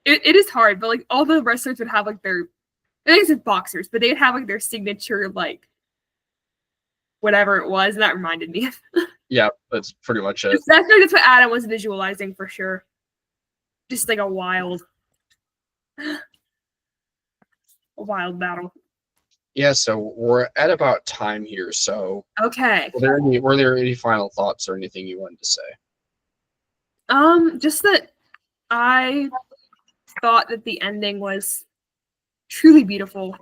it is hard. But like all the wrestlers would have like their, I think it's boxers, but they'd have like their signature like whatever it was, and that reminded me of.
Yeah, that's pretty much it.
That's what Adam was visualizing for sure. Just like a wild battle.
Yeah, so we're at about time here. So,
Okay.
were there any final thoughts or anything you wanted to say?
Just that I thought that the ending was truly beautiful.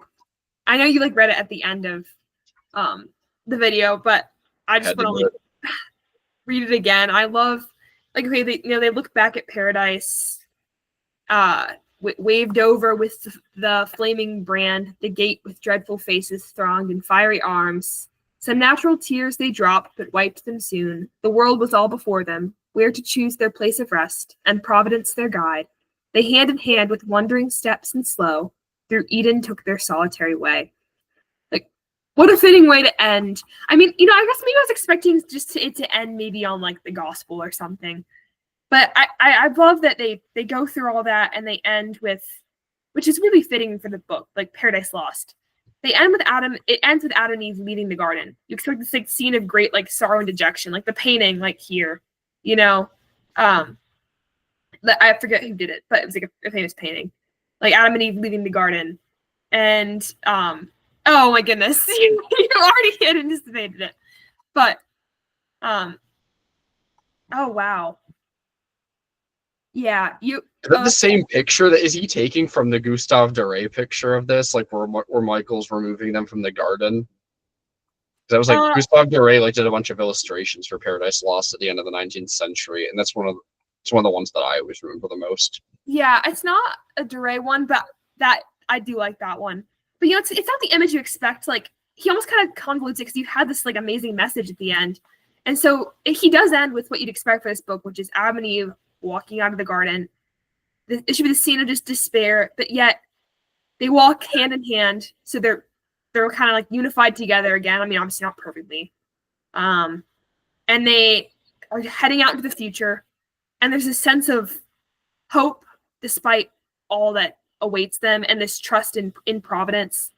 I know you like read it at the end of the video, but I just want to like read it again. I love like okay, they look back at paradise, waved over with the flaming brand, the gate with dreadful faces thronged in fiery arms. Some natural tears they dropped, but wiped them soon. The world was all before them, where to choose their place of rest, and Providence their guide. They hand in hand with wandering steps and slow, through Eden took their solitary way. Like, what a fitting way to end. I mean, you know, I guess maybe I was expecting just it to end maybe on like the gospel or something. But I love that they go through all that and they end with, which is really fitting for the book, like Paradise Lost. They end with Adam. It ends with Adam and Eve leaving the garden. You expect this like scene of great like sorrow and dejection, like the painting, like here, you know. I forget who did it, but it was like a famous painting, like Adam and Eve leaving the garden, and oh my goodness, you already had anticipated it, but oh wow. Yeah,
Is that the same picture that is he taking from the Gustave Doré picture of this, like where Michael's removing them from the garden? That was like Gustave Doré like did a bunch of illustrations for Paradise Lost at the end of the 19th century, and it's one of the ones that I always remember the most.
Yeah, it's not a Doré one, but that I do like that one. But you know, it's not the image you expect. Like he almost kind of convolutes it because you had this like amazing message at the end, And so he does end with what you'd expect for this book, which is Adam and Eve walking out of the garden. It should be the scene of just despair, but yet they walk hand in hand, so they're kind of like unified together again. I mean, obviously not perfectly, and they are heading out into the future, and there's a sense of hope despite all that awaits them, and this trust in providence.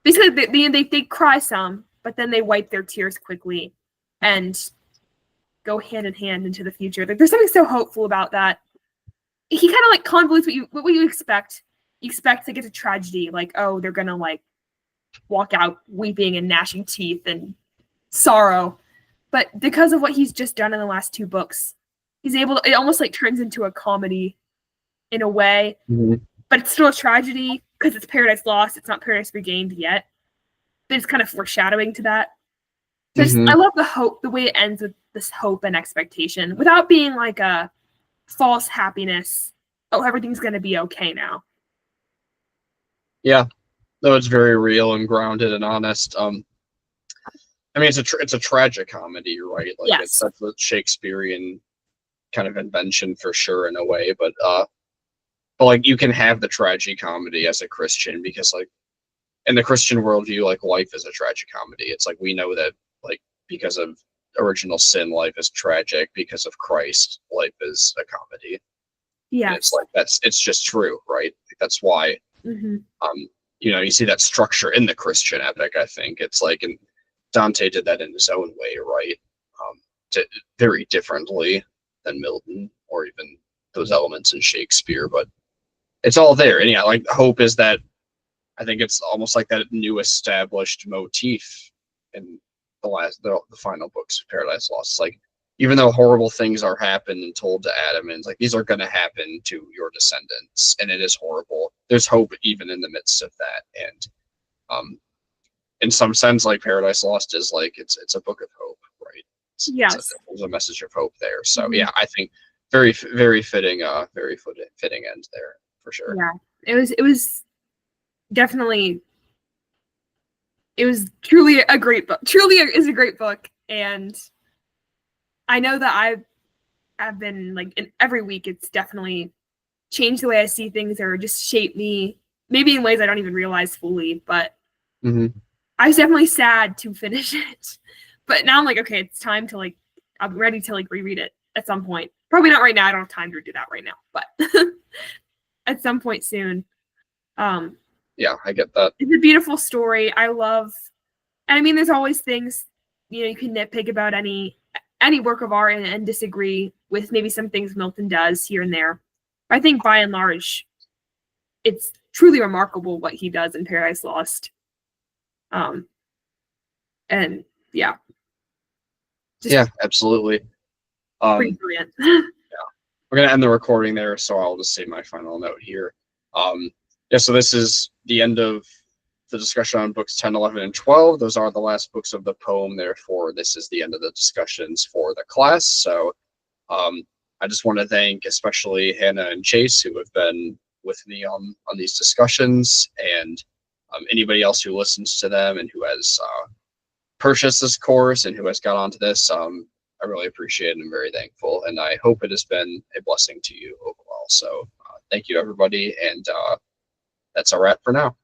Basically, they cry some, but then they wipe their tears quickly and go hand in hand into the future. There's something so hopeful about that. He kind of like convolutes what you expect. You expect to get to tragedy, like, oh, they're gonna like walk out weeping and gnashing teeth and sorrow. But because of what he's just done in the last 2 books, he's able to, it almost like turns into a comedy in a way, but it's still a tragedy because it's Paradise Lost. It's not Paradise Regained yet, but it's kind of foreshadowing to that. So I love the hope, the way it ends with this hope and expectation without being like a false happiness. Oh, everything's going to be okay now.
Yeah, no, it's very real and grounded and honest. I mean, it's a tragic comedy, right? Like,
yes.
It's a Shakespearean kind of invention for sure in a way, but like you can have the tragedy comedy as a Christian because like in the Christian worldview, like life is a tragic comedy. It's like we know that like because of original sin, life is tragic. Because of Christ, life is a comedy.
Yeah,
it's like it's just true, right? That's why you see that structure in the Christian epic. I think it's like, and Dante did that in his own way, right? Very differently than Milton or even those elements in Shakespeare, but it's all there. And yeah, like hope is that, I think it's almost like that new established motif in the final books of Paradise Lost. It's like, even though horrible things are happened and told to Adam, and it's like these are going to happen to your descendants, and it is horrible, there's hope even in the midst of that. And in some sense, like Paradise Lost is like it's a book of hope, right?
Yes.
There's a message of hope there. So yeah, I think very fitting end there for sure.
Yeah, it was definitely, it was truly a great book. Truly is a great book, and I know that I've been like every week. It's definitely changed the way I see things, or just shaped me, maybe in ways I don't even realize fully. But I was definitely sad to finish it. But now I'm like, okay, it's time to like, I'm ready to like reread it at some point. Probably not right now. I don't have time to do that right now, but at some point soon.
Yeah, I get that.
It's a beautiful story. I love, I mean, there's always things, you can nitpick about any work of art and disagree with maybe some things Milton does here and there. I think by and large, it's truly remarkable what he does in Paradise Lost. And yeah.
Yeah, absolutely.
Pretty brilliant.
Yeah. We're going to end the recording there, so I'll just say my final note here. So this is the end of the discussion on books 10, 11, and 12. Those are the last books of the poem. Therefore, this is the end of the discussions for the class. So I just want to thank especially Hannah and Chase, who have been with me on these discussions, and anybody else who listens to them and who has purchased this course and who has got onto this. I really appreciate it and I'm very thankful. And I hope it has been a blessing to you overall. So thank you, everybody. And that's our wrap for now.